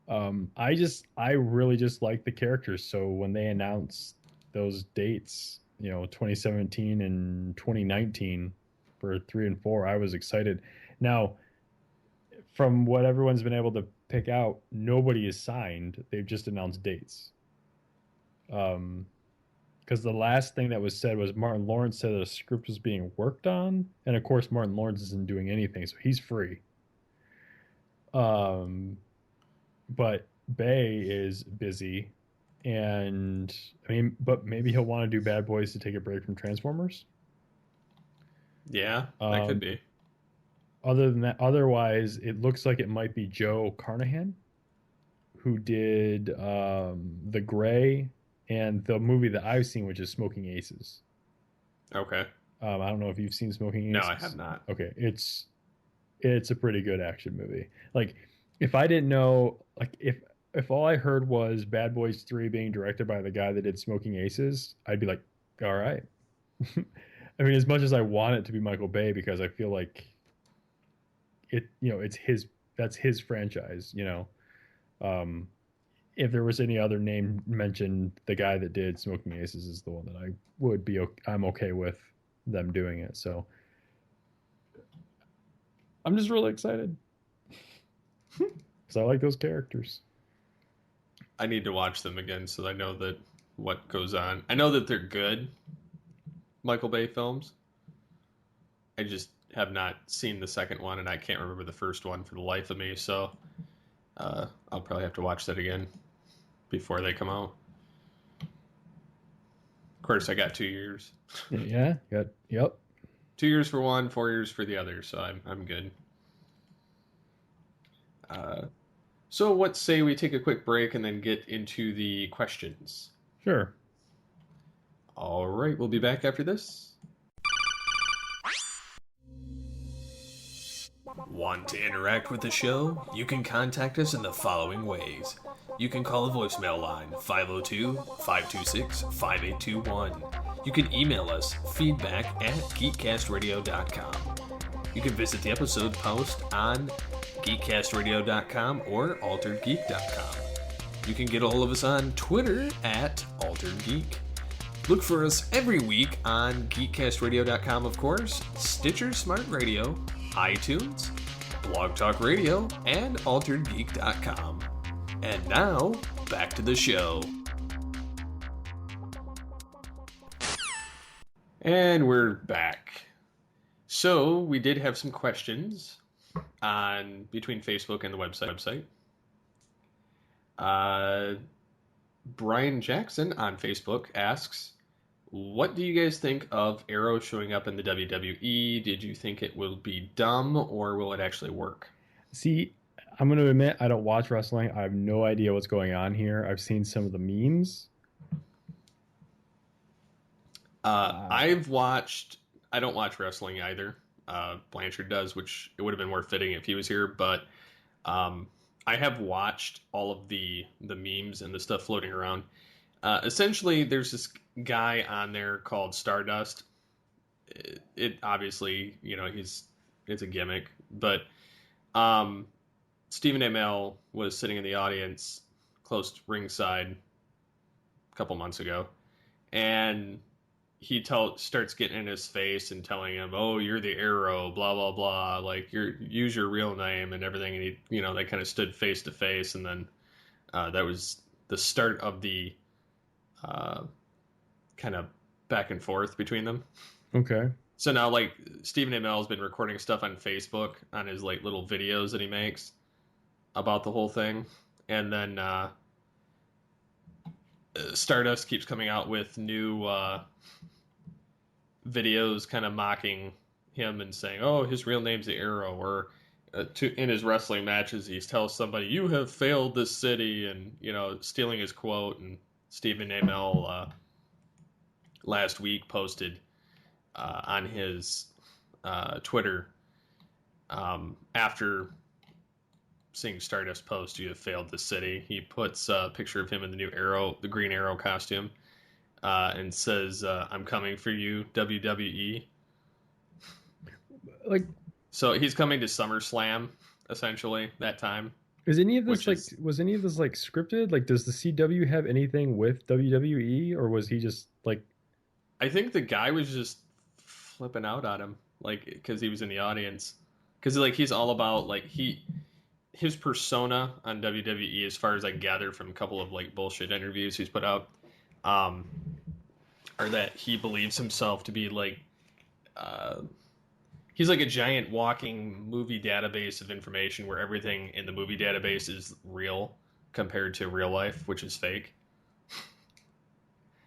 I really just like the characters. So when they announced those dates, 2017 and 2019 for 3 and 4, I was excited. Now, from what everyone's been able to pick out, nobody is signed. They've just announced dates. Because the last thing that was said was Martin Lawrence said that a script was being worked on, and of course Martin Lawrence isn't doing anything, so he's free. But Bay is busy, and I mean, but maybe he'll want to do Bad Boys to take a break from Transformers. Yeah, that could be. Other than that, otherwise, it looks like it might be Joe Carnahan, who did The Gray and the movie that I've seen, which is Smoking Aces. Okay. I don't know if you've seen Smoking Aces. No, I have not. Okay, it's a pretty good action movie. Like, if I didn't know, like, if all I heard was Bad Boys 3 being directed by the guy that did Smoking Aces, I'd be like, all right. I mean, as much as I want it to be Michael Bay, because I feel like that's his franchise, if there was any other name mentioned, the guy that did Smoking Aces is the one that I'm okay with them doing it. So I'm just really excited because I like those characters. I need to watch them again so I know that what goes on. I know that they're good Michael Bay films. I just have not seen the second one, and I can't remember the first one for the life of me. So I'll probably have to watch that again before they come out. Of course, I got 2 years. Yeah. Yep. 2 years for one, 4 years for the other. So I'm good. So what say we take a quick break and then get into the questions? Sure. All right, we'll be back after this. Want to interact with the show? You can contact us in the following ways. You can call the voicemail line 502-526-5821. You can email us feedback@geekcastradio.com. You can visit the episode post on geekcastradio.com or alteredgeek.com. You can get a hold of us on Twitter @alteredgeek. Look for us every week on geekcastradio.com, of course, Stitcher Smart Radio, iTunes, Blog Talk Radio, and alteredgeek.com. And now, back to the show. And we're back. So, we did have some questions between Facebook and the website. Brian Jackson on Facebook asks, what do you guys think of Arrow showing up in the WWE? Did you think it will be dumb, or will it actually work? See, I'm going to admit I don't watch wrestling. I have no idea what's going on here. I've seen some of the memes. I don't watch wrestling either. Blanchard does, which it would have been more fitting if he was here, but I have watched all of the memes and the stuff floating around. Essentially, there's this guy on there called Stardust. It obviously, it's a gimmick, but Stephen Amell was sitting in the audience close to ringside a couple months ago, and he starts getting in his face and telling him, "Oh, you're the Arrow, blah blah blah. Like, use your real name and everything." And he, they kind of stood face to face, and then that was the start of the kind of back and forth between them. Okay. So now, like, Stephen Amell has been recording stuff on Facebook on his like little videos that he makes about the whole thing, and then Stardust keeps coming out with new videos kind of mocking him and saying, "Oh, his real name's the Arrow," or in his wrestling matches he tells somebody, "You have failed this city," and stealing his quote. And Stephen Amell last week posted on his Twitter after seeing Stardust post, "You have failed this city." He puts a picture of him in the new Arrow, the Green Arrow costume, and says, "I'm coming for you, WWE." Like, so he's coming to SummerSlam essentially that time. Was any of this scripted? Like, does the CW have anything with WWE, or was he just like? I think the guy was just flipping out on him, like, because he was in the audience, because like he's all about like his persona on WWE, as far as I gather from a couple of like bullshit interviews he's put out, are that he believes himself to be like he's like a giant walking movie database of information where everything in the movie database is real compared to real life, which is fake.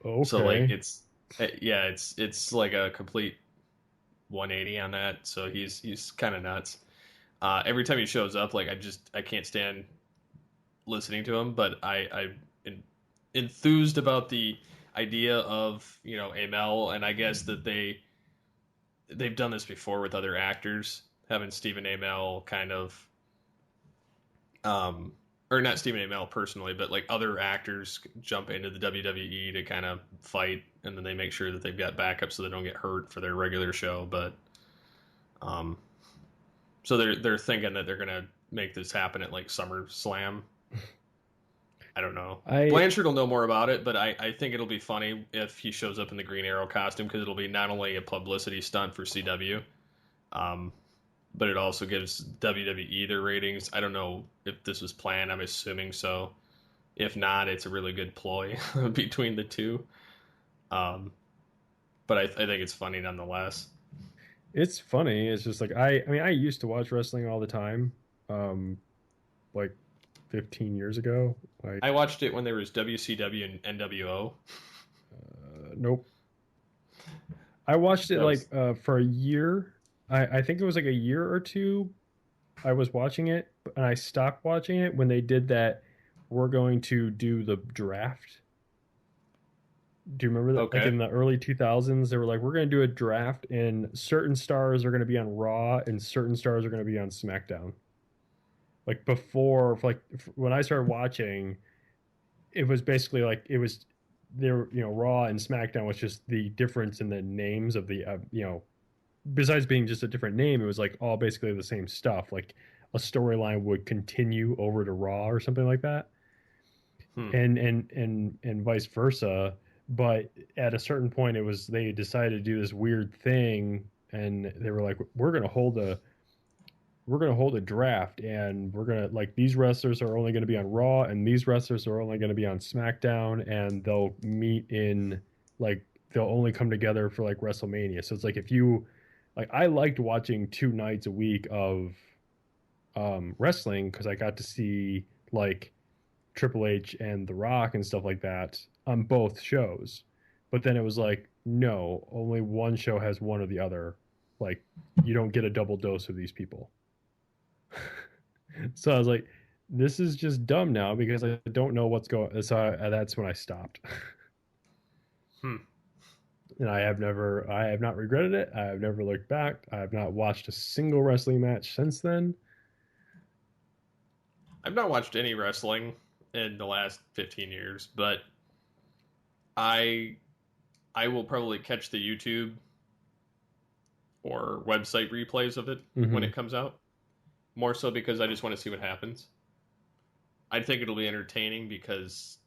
Okay. So like it's like a complete 180 on that. So he's kind of nuts. Every time he shows up, like I can't stand listening to him, but I'm enthused about the idea of Amell, and I guess that they've done this before with other actors, having Stephen Amell kind of or not Stephen Amell personally, but like other actors jump into the WWE to kind of fight, and then they make sure that they've got backup so they don't get hurt for their regular show. But so they're thinking that they're gonna make this happen at like SummerSlam. I don't know. Blanchard will know more about it, but I think it'll be funny if he shows up in the Green Arrow costume, because it'll be not only a publicity stunt for CW, but it also gives WWE their ratings. I don't know if this was planned. I'm assuming so. If not, it's a really good ploy between the two. But I think it's funny nonetheless. It's funny. It's just like I used to watch wrestling all the time, like 15 years ago. Like, I watched it when there was WCW and NWO. Nope. I watched it for a year. I think it was like a year or two. I was watching it, and I stopped watching it when they did that. We're going to do the draft. Do you remember that? Okay. Like in the early 2000s, they were like, we're going to do a draft, and certain stars are going to be on Raw, and certain stars are going to be on SmackDown. Like before, when I started watching, it was basically like it was there. Raw and SmackDown was just the difference in the names of the besides being just a different name, it was like all basically the same stuff. Like a storyline would continue over to Raw or something like that, and vice versa. But at a certain point, they decided to do this weird thing, and they were like, we're gonna hold a draft, and we're gonna like these wrestlers are only gonna be on Raw, and these wrestlers are only gonna be on SmackDown, and they'll meet in like they'll only come together for like WrestleMania. So it's like if you like I liked watching 2 nights a week of wrestling because I got to see like Triple H and The Rock and stuff like that on both shows. But then it was like, no, only one show has one or the other. Like, you don't get a double dose of these people. So I was like, this is just dumb now because I don't know what's going. So that's when I stopped. Hmm. And I have not regretted it. I have never looked back. I have not watched a single wrestling match since then. I've not watched any wrestling in the last 15 years, but I will probably catch the YouTube or website replays of it when it comes out. More so because I just want to see what happens. I think it'll be entertaining because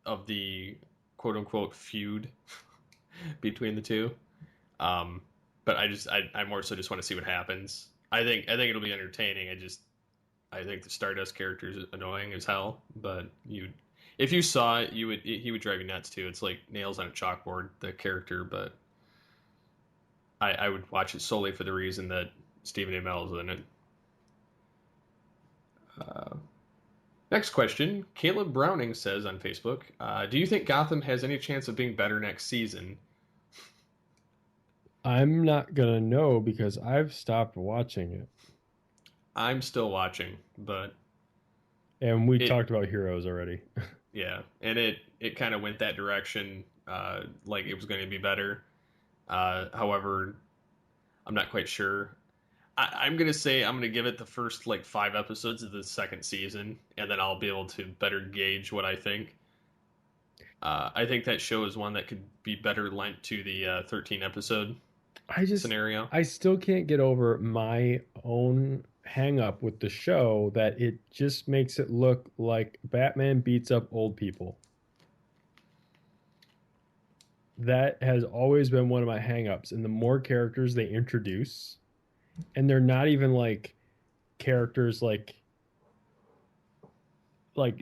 of the quote unquote feud between the two. But I more so just want to see what happens. I think it'll be entertaining. I think the Stardust character is annoying as hell, but if you saw it, he would drive you nuts too. It's like nails on a chalkboard, the character, but I would watch it solely for the reason that Stephen Amell is in it. Next question. Caleb Browning says on Facebook, do you think Gotham has any chance of being better next season? I'm not going to know because I've stopped watching it. I'm still watching, but... And we talked about Heroes already. Yeah, and it kind of went that direction, like it was going to be better. However, I'm not quite sure. I'm going to say I'm going to give it the first, 5 episodes of the second season, and then I'll be able to better gauge what I think. I think that show is one that could be better lent to the 13-episode scenario. I still can't get over my own hang up with the show that it just makes it look like Batman beats up old people. That has always been one of my hang-ups. And the more characters they introduce, and they're not even like characters like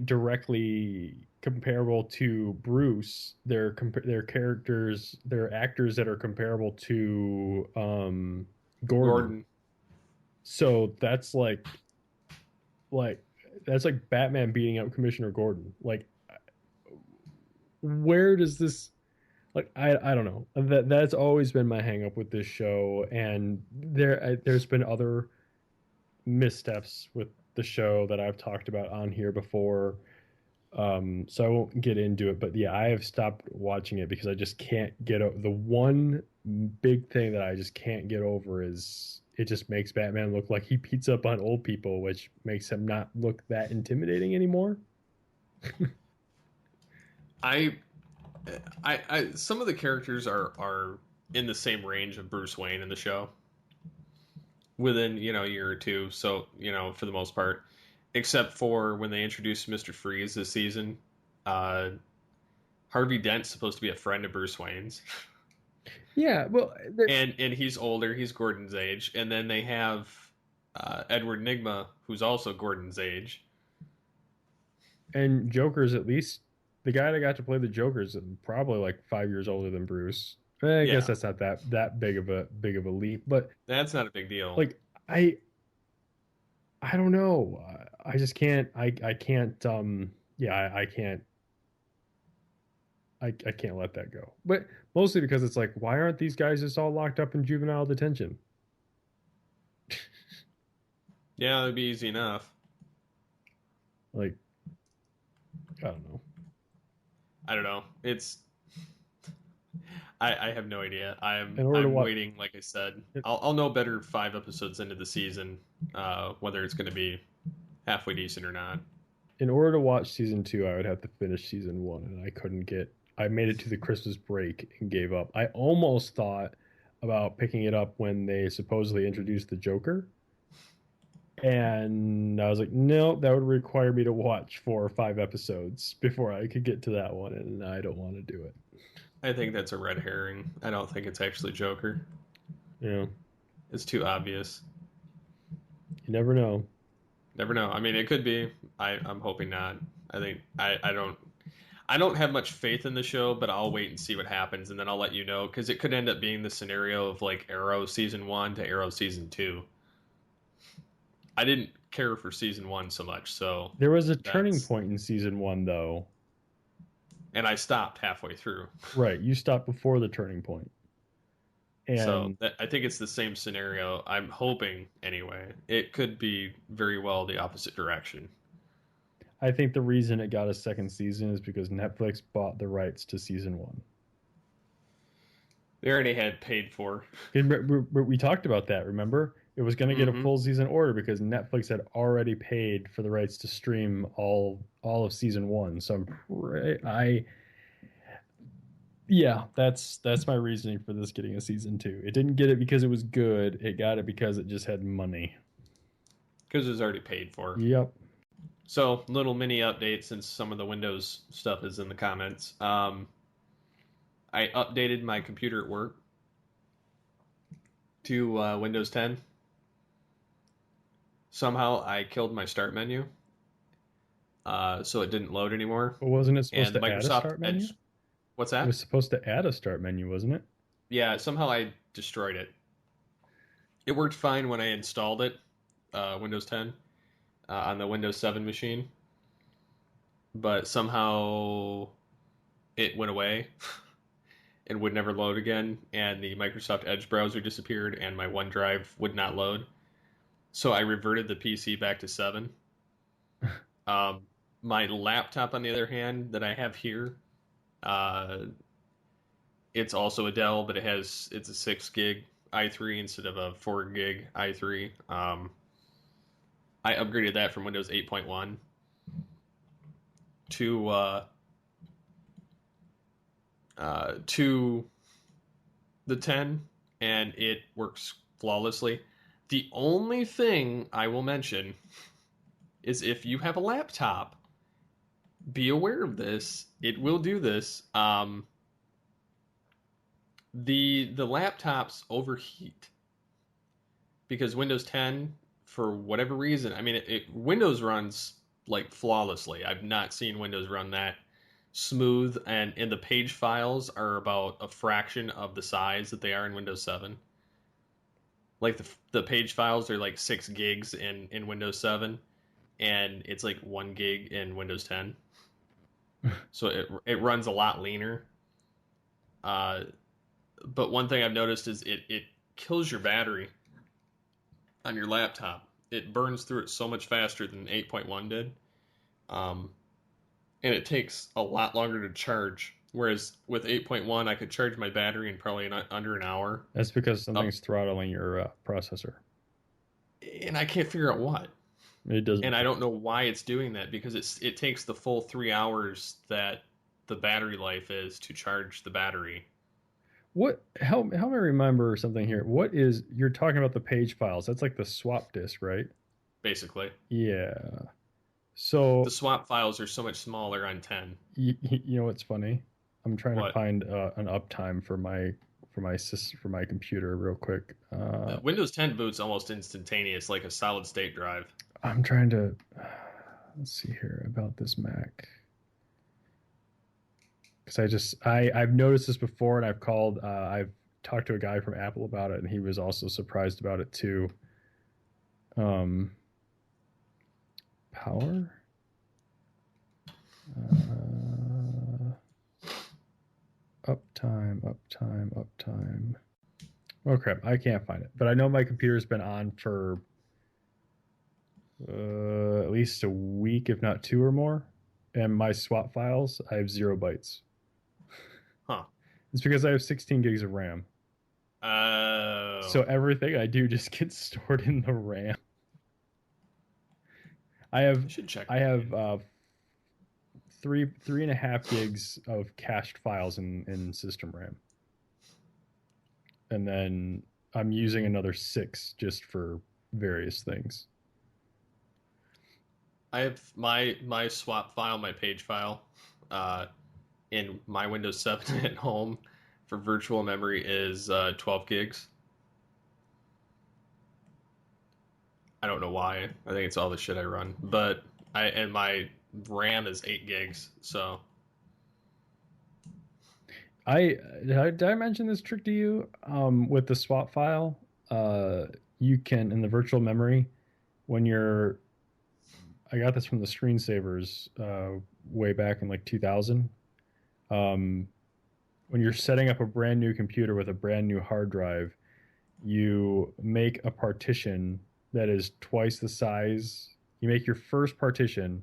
directly comparable to Bruce. They're characters, they're actors that are comparable to Gordon. So that's like Batman beating up Commissioner Gordon. Like, where does this I don't know. That's always been my hang up with this show, and there's been other missteps with the show that I've talked about on here before. So I won't get into it, but yeah, I have stopped watching it because I just can't get over the one big thing that I just can't get over is it just makes Batman look like he beats up on old people, which makes him not look that intimidating anymore. I some of the characters are in the same range of Bruce Wayne in the show within, a year or two. So, for the most part, except for when they introduced Mr. Freeze this season, Harvey Dent's supposed to be a friend of Bruce Wayne's. Yeah, well, and he's older. He's Gordon's age. And then they have Edward Nygma, who's also Gordon's age. And Joker's at least the guy that got to play the Joker's probably 5 years older than Bruce. I guess that's not that big of a leap, but that's not a big deal. I don't know. I just can't. I can't. I can't. I can't let that go. But mostly because it's like, why aren't these guys just all locked up in juvenile detention? Yeah, that'd be easy enough. I don't know. It's. I have no idea. I'm waiting. Like I said, I'll know better 5 episodes into the season, whether it's going to be halfway decent or not. In order to watch season 2, I would have to finish season 1, and I couldn't get. I made it to the Christmas break and gave up. I almost thought about picking it up when they supposedly introduced the Joker, And I was like, no, that would require me to watch 4 or 5 episodes before I could get to that one, and I don't want to do it. I think that's a red herring. I don't think it's actually Joker. Yeah, It's too obvious. you never know. Never know. I mean, it could be. I'm hoping not. I think I don't have much faith in the show, but I'll wait and see what happens, and then I'll let you know, because it could end up being the scenario of like Arrow season 1 to Arrow season 2. I didn't care for season 1 so much, so There was a turning point in season 1, though. And I stopped halfway through. Right, you stopped before the turning point. And so I think it's the same scenario. I'm hoping, anyway. It could be very well the opposite direction. I think the reason it got a second season is because Netflix bought the rights to season 1. They already had paid for. We talked about that, remember? It was going to get a full season order because Netflix had already paid for the rights to stream all of season 1. So that's my reasoning for this getting a season 2. It didn't get it because it was good. It got it because it just had money. Because it was already paid for. Yep. So, little mini update since some of the Windows stuff is in the comments. I updated my computer at work to Windows 10. Somehow I killed my start menu, so it didn't load anymore. But wasn't it supposed And to add a start menu? Edge, what's that? It was supposed to add a start menu, wasn't it? Yeah, somehow I destroyed it. It worked fine when I installed it, Windows 10, on the Windows 7 machine. But somehow it went away and would never load again, and the Microsoft Edge browser disappeared, and my OneDrive would not load. So I reverted the PC back to 7. My laptop, on the other hand, that I have here, it's also a Dell, but it's a 6 gig i3 instead of a 4 gig i3. I upgraded that from Windows 8.1 to the 10, and it works flawlessly. The only thing I will mention is if you have a laptop, be aware of this. It will do this. The laptops overheat because Windows 10, for whatever reason, I mean, Windows runs like flawlessly. I've not seen Windows run that smooth, and the page files are about a fraction of the size that they are in Windows 7. Like the page files are like 6 gigs in Windows 7, and it's like 1 gig in Windows 10. So it runs a lot leaner. But one thing I've noticed is it kills your battery on your laptop. It burns through it so much faster than 8.1 did. And it takes a lot longer to charge. Whereas with 8.1, I could charge my battery in probably under an hour. That's because something's throttling your processor. And I can't figure out what. It doesn't. And I don't know why it's doing that, because it takes the full 3 hours that the battery life is to charge the battery. Help me remember something here. You're talking about the page files? That's like the swap disk, right? Basically. Yeah. So the swap files are so much smaller on 10. You know what's funny? I'm trying to find an uptime for my computer real quick. Windows 10 boots almost instantaneous, like a solid state drive. I'm trying to let's see here about this Mac, because I've noticed this before, and I've talked to a guy from Apple about it, and he was also surprised about it too. Power. Uptime. Oh crap, I can't find it. But I know my computer's been on for at least a week, if not 2 or more. And my swap files, I have 0 bytes. Huh. It's because I have 16 gigs of RAM. Oh. So everything I do just gets stored in the RAM. I have 3.5 gigs of cached files in system RAM. And then I'm using another 6 just for various things. I have my swap file, my page file, in my Windows 7 at home for virtual memory is 12 gigs. I don't know why. I think it's all the shit I run, but my RAM is 8 gigs. So Did I mention this trick to you? With the swap file, you can in the virtual memory when you're. I got this from the screensavers way back in like 2000. Um, when you're setting up a brand new computer with a brand new hard drive, you make a partition that is twice the size. You make your first partition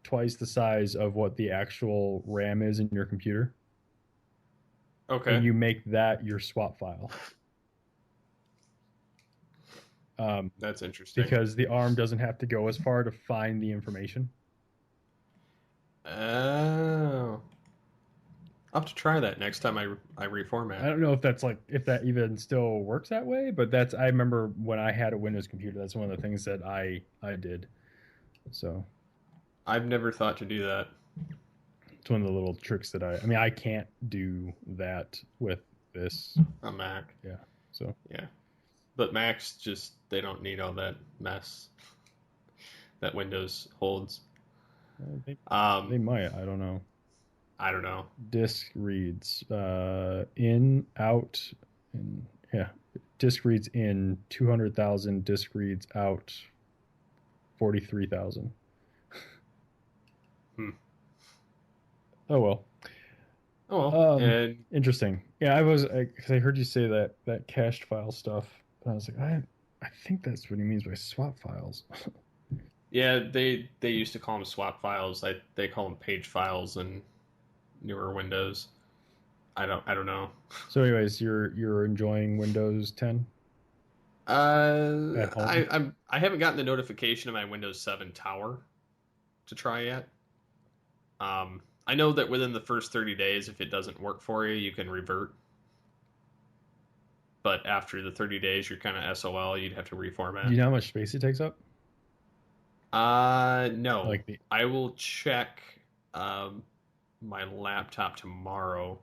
twice the size of what the actual RAM is in your computer. okay, And you make that your swap file. that's interesting. Because the ARM doesn't have to go as far to find the information. Oh, I'll have to try that next time I reformat. I don't know if that's like if that even still works that way, but that's I remember when I had a Windows computer, that's one of the things that I did. So I've never thought to do that. it's one of the little tricks that I mean I can't do that with this. On Mac. Yeah. So Yeah. But Macs just, they don't need all that mess that Windows holds. they might, I don't know. I don't know. Disk reads in out in yeah. Disk reads in 200,000, disk reads out 43,000. Oh well. Oh, well. And interesting. Yeah, because I heard you say that cached file stuff, and I was like, I think that's what he means by swap files. Yeah, they used to call them swap files. They call them page files in newer Windows. I don't know. So, anyways, you're enjoying Windows 10? At home? I haven't gotten the notification of my Windows 7 tower to try yet. I know that within the first 30 days, if it doesn't work for you, you can revert. But after the 30 days, you're kind of SOL. You'd have to reformat. Do you know how much space it takes up? No. Like I will check my laptop tomorrow,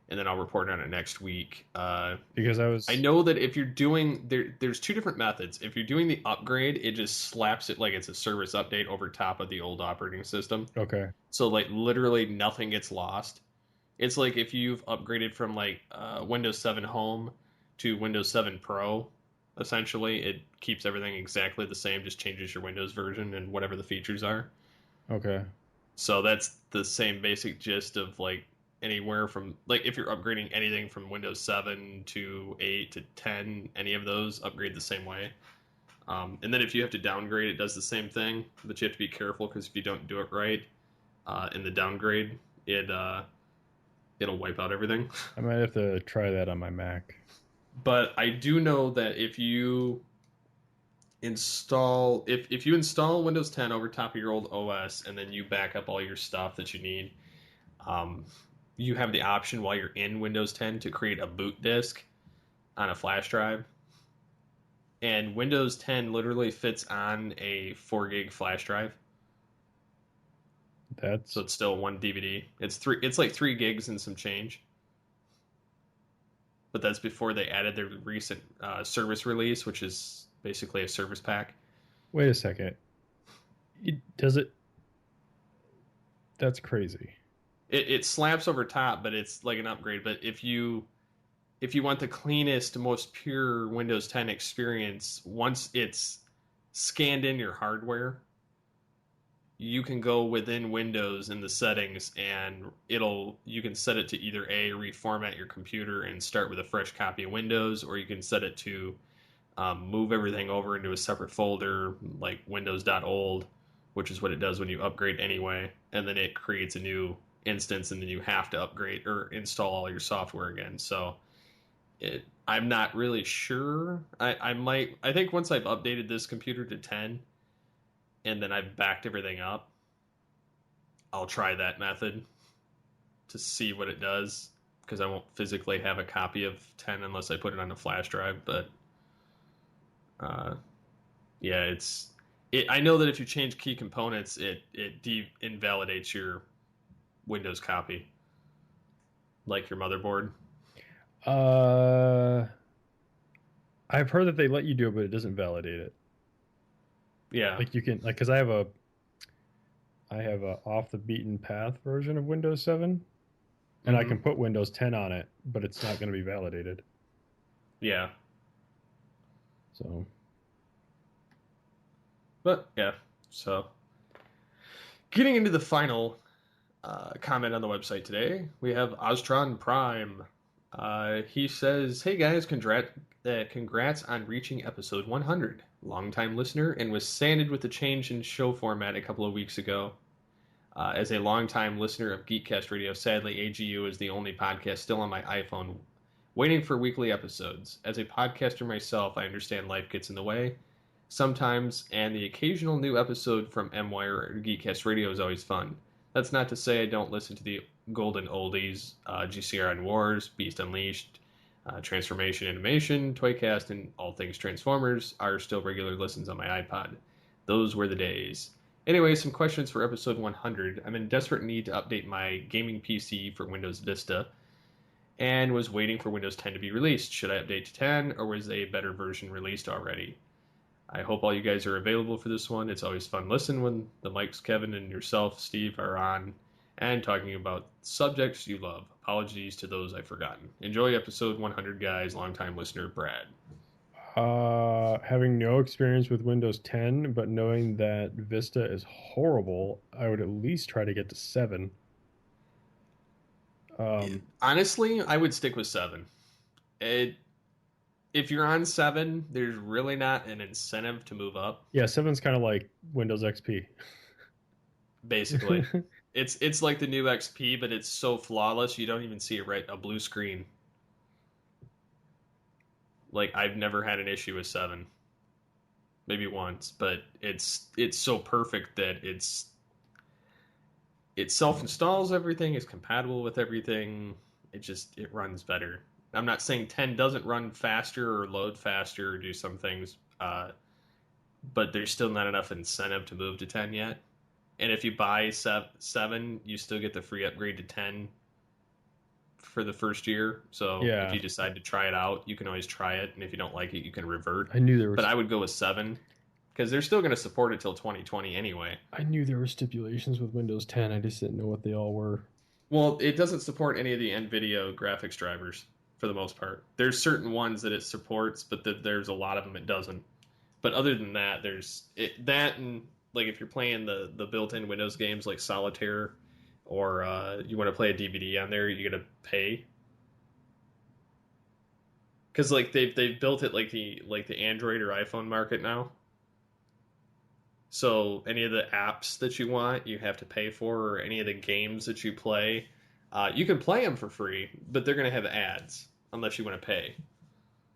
and then I'll report on it next week. Because I know that if you're doing there's two different methods. If you're doing the upgrade, it just slaps it like it's a service update over top of the old operating system. Okay. So like literally nothing gets lost. It's like if you've upgraded from like Windows 7 Home to Windows 7 Pro, essentially it keeps everything exactly the same, just changes your Windows version and whatever the features are. Okay. So that's the same basic gist of like anywhere from like if you're upgrading anything from Windows 7 to 8 to 10, any of those upgrade the same way. And then if you have to downgrade, it does the same thing, but you have to be careful because if you don't do it right in the downgrade, it'll wipe out everything. I might have to try that on my Mac. But I do know that if you install Windows 10 over top of your old OS and then you back up all your stuff that you need, you have the option while you're in Windows 10 to create a boot disk on a flash drive. And Windows 10 literally fits on a 4 gig flash drive. So it's still one DVD. It's like 3 gigs and some change. But that's before they added their recent service release, which is basically a service pack. Wait a second. That's crazy. It slaps over top, but it's like an upgrade. But if you want the cleanest, most pure Windows 10 experience, once it's scanned in your hardware, you can go within Windows in the settings and you can set it to either A, reformat your computer and start with a fresh copy of Windows, or you can set it to move everything over into a separate folder like Windows.old, which is what it does when you upgrade anyway, and then it creates a new instance and then you have to upgrade or install all your software again. So I'm not really sure. I think once I've updated this computer to 10 and then I've backed everything up, I'll try that method to see what it does, because I won't physically have a copy of 10 unless I put it on a flash drive. But yeah, I know that if you change key components, it invalidates your Windows copy, like your motherboard. Uh, I've heard that they let you do it, but it doesn't validate it. Yeah. Like you can like because I have a off the beaten path version of Windows 7, and I can Mhm. put Windows 10 on it, but it's not going to be validated. Yeah. So But yeah. So getting into the final comment on the website today, we have Ostron Prime. He says, "Hey guys, congrats on reaching episode 100. Longtime listener and was sanded with the change in show format a couple of weeks ago. As a longtime listener of Geekcast Radio, sadly, AGU is the only podcast still on my iPhone waiting for weekly episodes. As a podcaster myself, I understand life gets in the way sometimes, and the occasional new episode from MWire or Geekcast Radio is always fun. That's not to say I don't listen to the golden oldies, GCRN Wars, Beast Unleashed, Transformation Animation, Toycast, and all things Transformers are still regular listens on my iPod. Those were the days. Anyway, some questions for episode 100. I'm in desperate need to update my gaming PC for Windows Vista and was waiting for Windows 10 to be released. Should I update to 10 or was a better version released already? I hope all you guys are available for this one. It's always fun listen when the mics, Kevin and yourself, Steve, are on and talking about subjects you love. Apologies to those I've forgotten. Enjoy episode 100, guys. Longtime listener, Brad." having no experience with Windows 10, but knowing that Vista is horrible, I would at least try to get to 7. Honestly, I would stick with 7. It, if you're on 7, there's really not an incentive to move up, Yeah, 7's kind of like Windows XP. basically. It's like the new XP, but it's so flawless you don't even see a blue screen. Like, I've never had an issue with 7. Maybe once, but it's so perfect that it self-installs everything, is compatible with everything. It runs better. I'm not saying 10 doesn't run faster or load faster or do some things, but there's still not enough incentive to move to 10 yet. And if you buy 7, you still get the free upgrade to 10 for the first year. So Yeah. if you decide to try it out, you can always try it, and if you don't like it, you can revert. I knew there But was I would go with 7 because they're still going to support it till 2020 anyway. I knew there were stipulations with Windows 10. I just didn't know what they all were. Well, it doesn't support any of the NVIDIA graphics drivers for the most part. There's certain ones that it supports, but there's a lot of them it doesn't. But other than that, that and like if you're playing the built-in Windows games like Solitaire, or you want to play a DVD on there, you got to pay. Because like they've built it like the Android or iPhone market now. So any of the apps that you want, you have to pay for, or any of the games that you play, you can play them for free, but they're going to have ads unless you want to pay.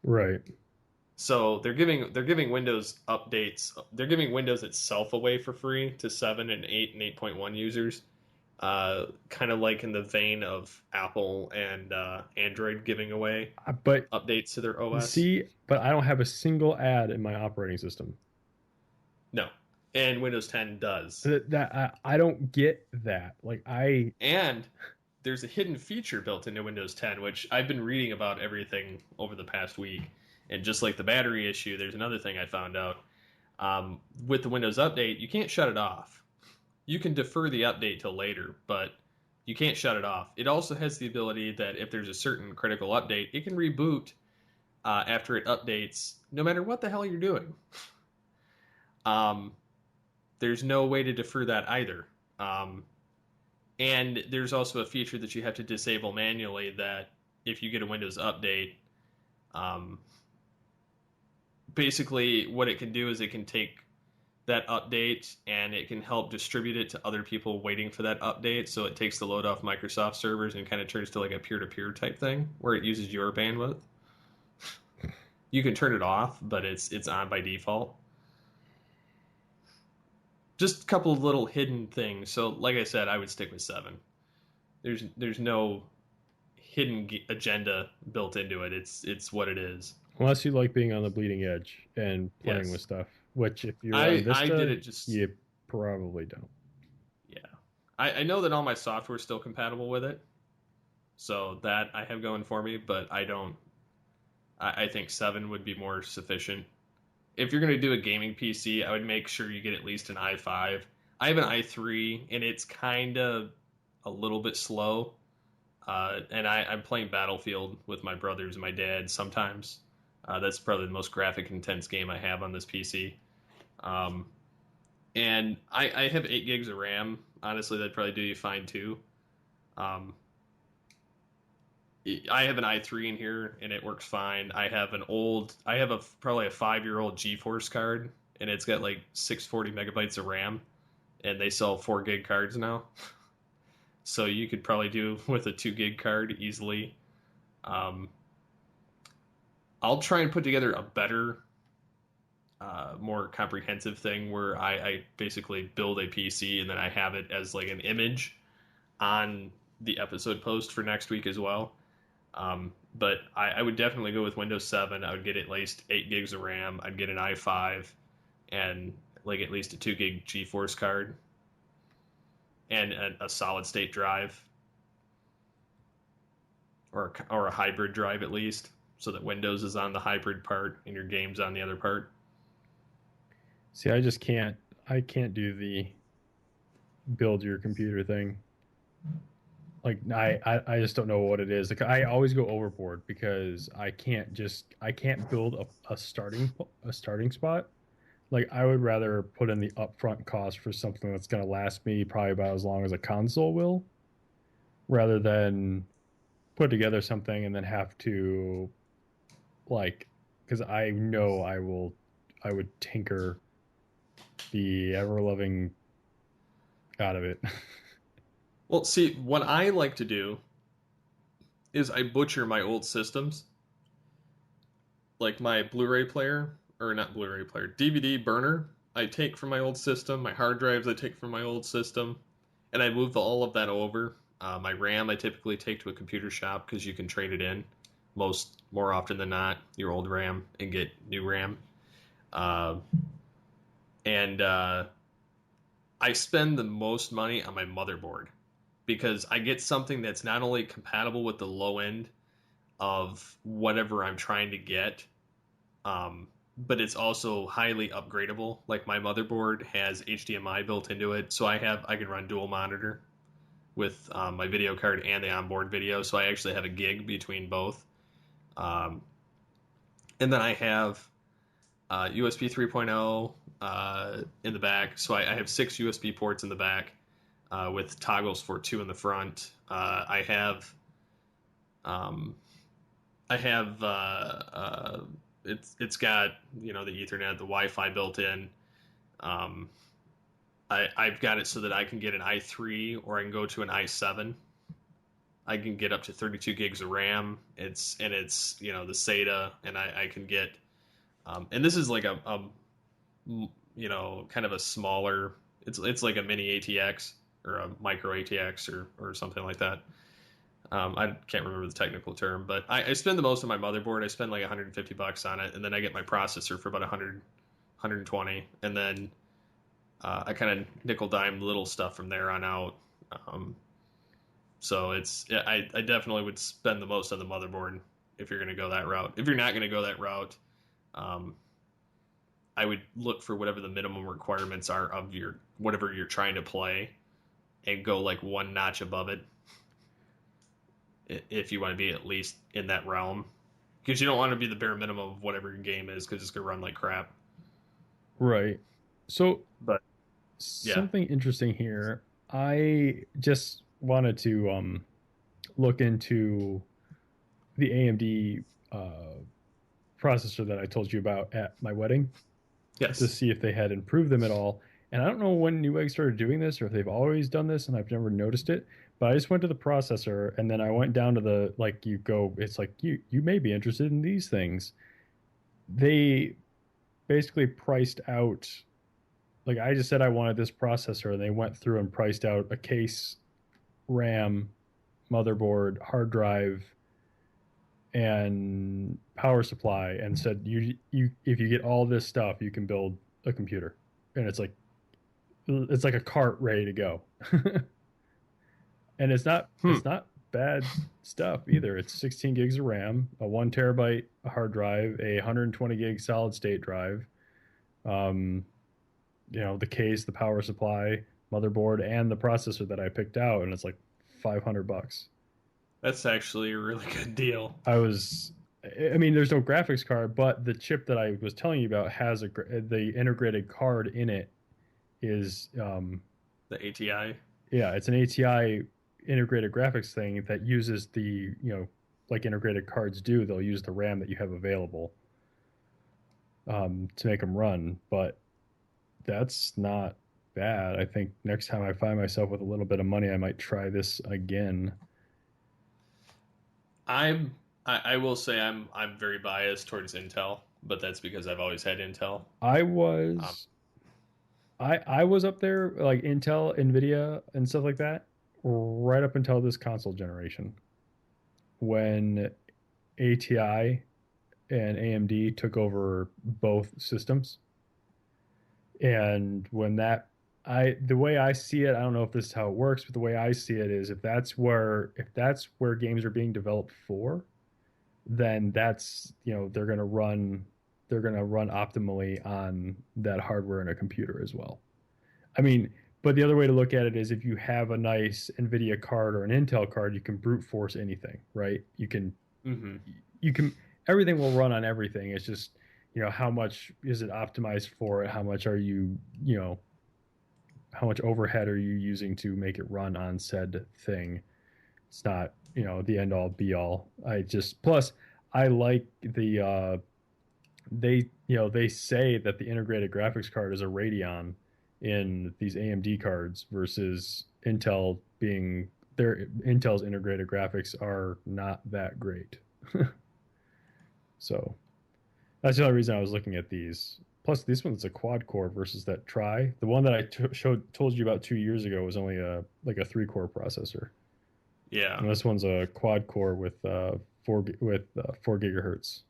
Right. So they're giving Windows updates. They're giving Windows itself away for free to 7 and 8 and 8.1 users, kind of like in the vein of Apple and Android giving away But updates to their OS. see, but I don't have a single ad in my operating system. No, and Windows 10 does. I don't get that. And there's a hidden feature built into Windows 10, which I've been reading about everything over the past week. And just like the battery issue, there's another thing I found out. With the Windows Update, you can't shut it off. You can defer the update till later, but you can't shut it off. It also has the ability that if there's a certain critical update, it can reboot after it updates, no matter what the hell you're doing. There's no way to defer that either. And there's also a feature that you have to disable manually that if you get a Windows update, basically what it can do is it can take that update and it can help distribute it to other people waiting for that update. So it takes the load off Microsoft servers and kind of turns to like a peer-to-peer type thing where it uses your bandwidth. You can turn it off, but it's on by default. Just a couple of little hidden things. So like I said, I would stick with 7. There's no hidden agenda built into it. It's what it is. Unless you like being on the bleeding edge and playing Yes. with stuff. which if you're on Vista, I did it just you probably don't. Yeah, I know that all my software is still compatible with it, so that I have going for me. But I don't. I think 7 would be more sufficient. If you're going to do a gaming PC, I would make sure you get at least an i5. I have an i3, and it's kind of a little bit slow. And I'm playing Battlefield with my brothers and my dad sometimes. That's probably the most graphic intense game I have on this PC. And I have 8 gigs of RAM. Honestly, that'd probably do you fine too. I have an i3 in here, and it works fine. I have probably a 5-year-old GeForce card, and it's got like 640 megabytes of RAM, and they sell 4 gig cards now. So you could probably do with a 2 gig card easily. I'll try and put together a better, more comprehensive thing where I basically build a PC and then I have it as like an image on the episode post for next week as well. But I would definitely go with Windows 7. I would get at least 8 gigs of RAM. I'd get an i5 and like at least a 2 gig GeForce card and a solid state drive or a hybrid drive at least, so that Windows is on the hybrid part and your game's on the other part. See, I can't do the build your computer thing. Like I just don't know what it is. Like I always go overboard because I can't build a starting spot. Like I would rather put in the upfront cost for something that's going to last me probably about as long as a console will, rather than put together something and then have to, like, because I know I would tinker the ever loving out of it. Well, see, what I like to do is I butcher my old systems. Like my Blu-ray player, or not Blu-ray player, DVD burner, I take from my old system. My hard drives I take from my old system. And I move all of that over. My RAM I typically take to a computer shop because you can trade it in more often than not, your old RAM, and get new RAM. And I spend the most money on my motherboard because I get something that's not only compatible with the low end of whatever I'm trying to get, but it's also highly upgradable. Like my motherboard has HDMI built into it, so I can run dual monitor with my video card and the onboard video, so I actually have a gig between both. And then I have USB 3.0 in the back, so I have 6 USB ports in the back with toggles for 2 in the front. It's got, you know, the Ethernet, the Wi-Fi built in. I've got it so that I can get an i3 or I can go to an i7. I can get up to 32 gigs of RAM. It's you know, the SATA, and I can get and this is like a you know, kind of a smaller. It's like a mini ATX or a micro ATX or something like that. I can't remember the technical term, but I spend the most on my motherboard. I spend like $150 on it, and then I get my processor for about 120, and then I kind of nickel dime little stuff from there on out. So I definitely would spend the most on the motherboard if you're going to go that route. If you're not going to go that route, I would look for whatever the minimum requirements are of whatever you're trying to play, and go like one notch above it if you want to be at least in that realm, because you don't want to be the bare minimum of whatever your game is, because it's going to run like crap. Right. So, but yeah. Something interesting here. I just wanted to look into the AMD processor that I told you about at my wedding. Yes. To see if they had improved them at all. And I don't know when Newegg started doing this or if they've always done this and I've never noticed it. But I just went to the processor and then I went down to the, like, it's like, you may be interested in these things. They basically priced out, like I just said I wanted this processor, and they went through and priced out a case, RAM, motherboard, hard drive, and power supply, and said if you get all this stuff, you can build a computer, and it's like a cart ready to go. And it's not bad stuff either. It's 16 gigs of RAM, a 1 terabyte hard drive, a 120 gig solid state drive, the case, the power supply, motherboard, and the processor that I picked out, and it's like $500. That's actually a really good deal. I mean, there's no graphics card, but the chip that I was telling you about has the integrated card in it is the ATI. Yeah, it's an ATI integrated graphics thing that uses the, like integrated cards do. They'll use the RAM that you have available to make them run, but that's not bad. I think next time I find myself with a little bit of money, I might try this again. I will say I'm very biased towards Intel, but that's because I've always had Intel. I was up there like Intel, Nvidia, and stuff like that right up until this console generation, when ATI and AMD took over both systems. And when the way I see it, I don't know if this is how it works, but the way I see it is if that's where games are being developed for, then that's, they're going to run optimally on that hardware in a computer as well. I mean, but the other way to look at it is if you have a nice NVIDIA card or an Intel card, you can brute force anything, right? You can everything will run on everything. It's just, how much is it optimized for it? How much are you, how much overhead are you using to make it run on said thing? It's not, the end all be all. Plus I like they say that the integrated graphics card is a Radeon in these AMD cards versus Intel's integrated graphics are not that great. So that's the only reason I was looking at these. Plus, this one's a quad core versus that tri. The one that I told you about 2 years ago was only a 3-core processor. Yeah, and this one's a quad core with 4 gigahertz.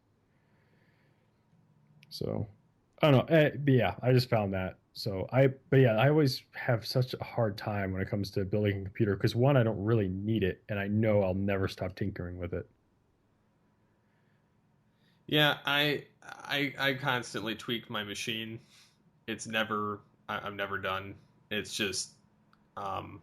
So I don't know. But yeah, I just found that. So I always have such a hard time when it comes to building a computer because one, I don't really need it, and I know I'll never stop tinkering with it. Yeah, I constantly tweak my machine. It's never I'm never done. It's just and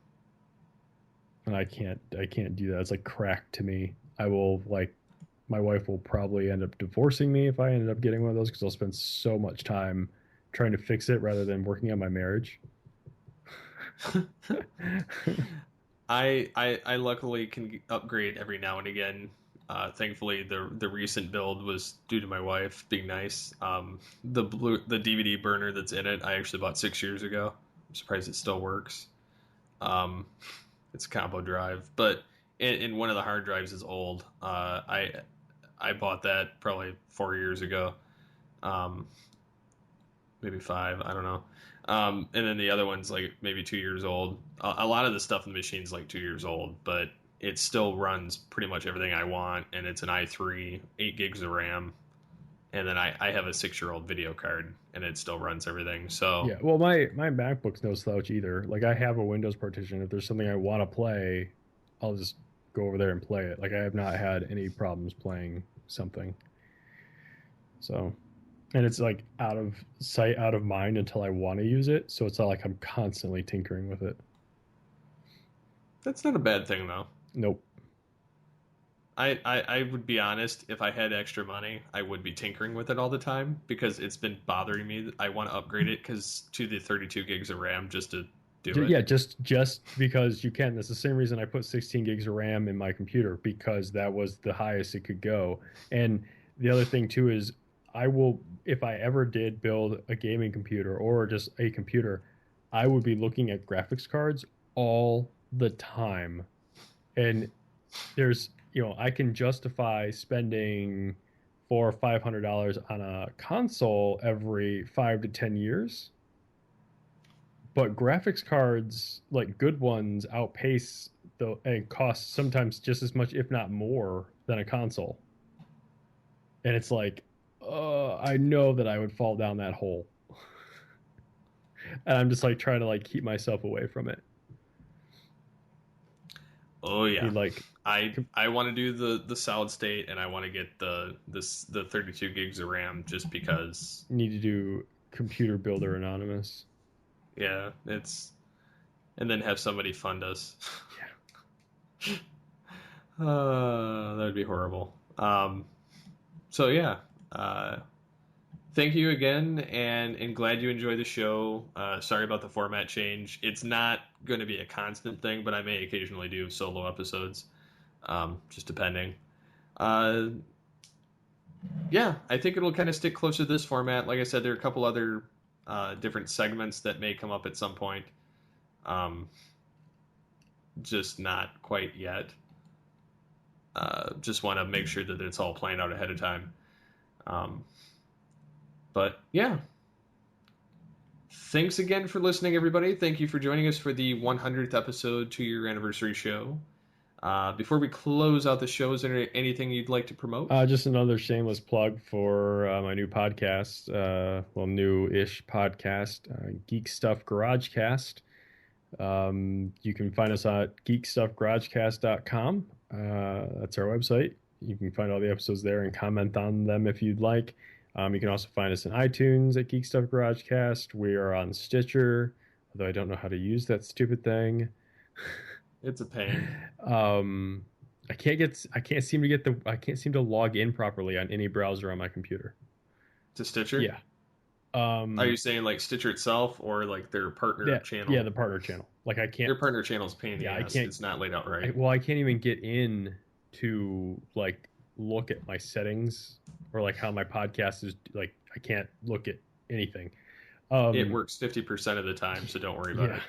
I can't do that. It's like crack to me. My wife will probably end up divorcing me if I ended up getting one of those because I'll spend so much time trying to fix it rather than working on my marriage. I luckily can upgrade every now and again. Thankfully, the recent build was due to my wife being nice. The DVD burner that's in it, I actually bought 6 years ago. I'm surprised it still works. It's a combo drive, but in one of the hard drives is old. I bought that probably 4 years ago, maybe 5. I don't know. And then the other one's like maybe 2 years old. A lot of the stuff in the machine's like 2 years old, but it still runs pretty much everything I want, and it's an i3, 8 gigs of RAM, and then I have a 6-year-old video card, and it still runs everything. So yeah, well, my MacBook's no slouch either. Like I have a Windows partition. If there's something I want to play, I'll just go over there and play it. Like I have not had any problems playing something. So, and it's like out of sight, out of mind until I want to use it. So it's not like I'm constantly tinkering with it. That's not a bad thing, though. Nope. I would be honest, if I had extra money, I would be tinkering with it all the time because it's been bothering me. I want to upgrade it to the 32 gigs of RAM just to do it. Yeah, just because you can. That's the same reason I put 16 gigs of RAM in my computer, because that was the highest it could go. And the other thing too is if I ever did build a gaming computer or just a computer, I would be looking at graphics cards all the time. And there's, I can justify spending $400 or $500 on a console every 5 to 10 years. But graphics cards, like good ones, outpace and cost sometimes just as much, if not more, than a console. And it's like, I know that I would fall down that hole. and I'm just like trying to like keep myself away from it. Oh yeah, He, like, I want to do the solid state, and I want to get the 32 gigs of RAM just because. need to do Computer Builder Anonymous. Yeah, and then have somebody fund us. Yeah. That would be horrible. So yeah, thank you again, and glad you enjoyed the show. Sorry about the format change. It's not going to be a constant thing, but I may occasionally do solo episodes, just depending. Yeah, I think it'll kind of stick close to this format. Like I said, there are a couple other different segments that may come up at some point. Just not quite yet. Just want to make sure that it's all planned out ahead of time. But yeah. Thanks again for listening, everybody. Thank you for joining us for the 100th episode, 2-year anniversary show. Before we close out the show, is there anything you'd like to promote? Just another shameless plug for my new podcast, new-ish podcast, Geek Stuff Garagecast. You can find us at geekstuffgaragecast.com. That's our website. You can find all the episodes there and comment on them if you'd like. You can also find us in iTunes at Geek Stuff Garagecast. We are on Stitcher, although I don't know how to use that stupid thing. It's a pain. I can't seem to log in properly on any browser on my computer. To Stitcher? Yeah. Are you saying like Stitcher itself or like their partner channel? Yeah, the partner channel. Like I can't. Their partner channel's a pain in the ass. I can't. It's not laid out right. I can't even get in to like look at my settings or like how my podcast is. Like I can't look at anything. It works 50% of the time, so don't worry about it.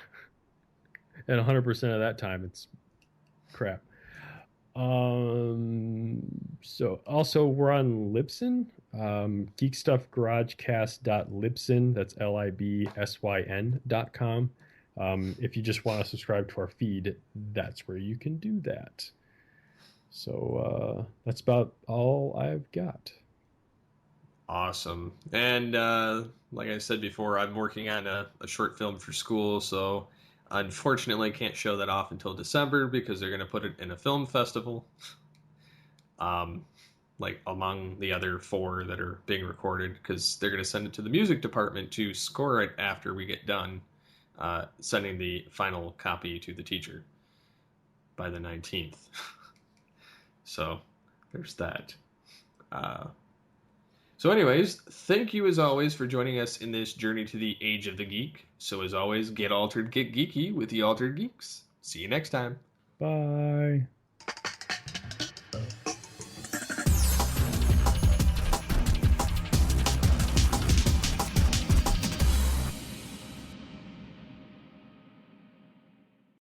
And 100% of that time, it's crap. So also we're on Libsyn, geekstuffgaragecast.libsyn. That's libsyn.com. If you just want to subscribe to our feed, that's where you can do that. So that's about all I've got. Awesome. And like I said before, I'm working on a short film for school, so unfortunately I can't show that off until December because they're going to put it in a film festival. Like among the other 4 that are being recorded, because they're going to send it to the music department to score it after we get done sending the final copy to the teacher by the 19th. So there's that. So anyways, thank you as always for joining us in this journey to the age of the geek. So as always, get altered, get geeky with the Altered Geeks. See you next time. Bye.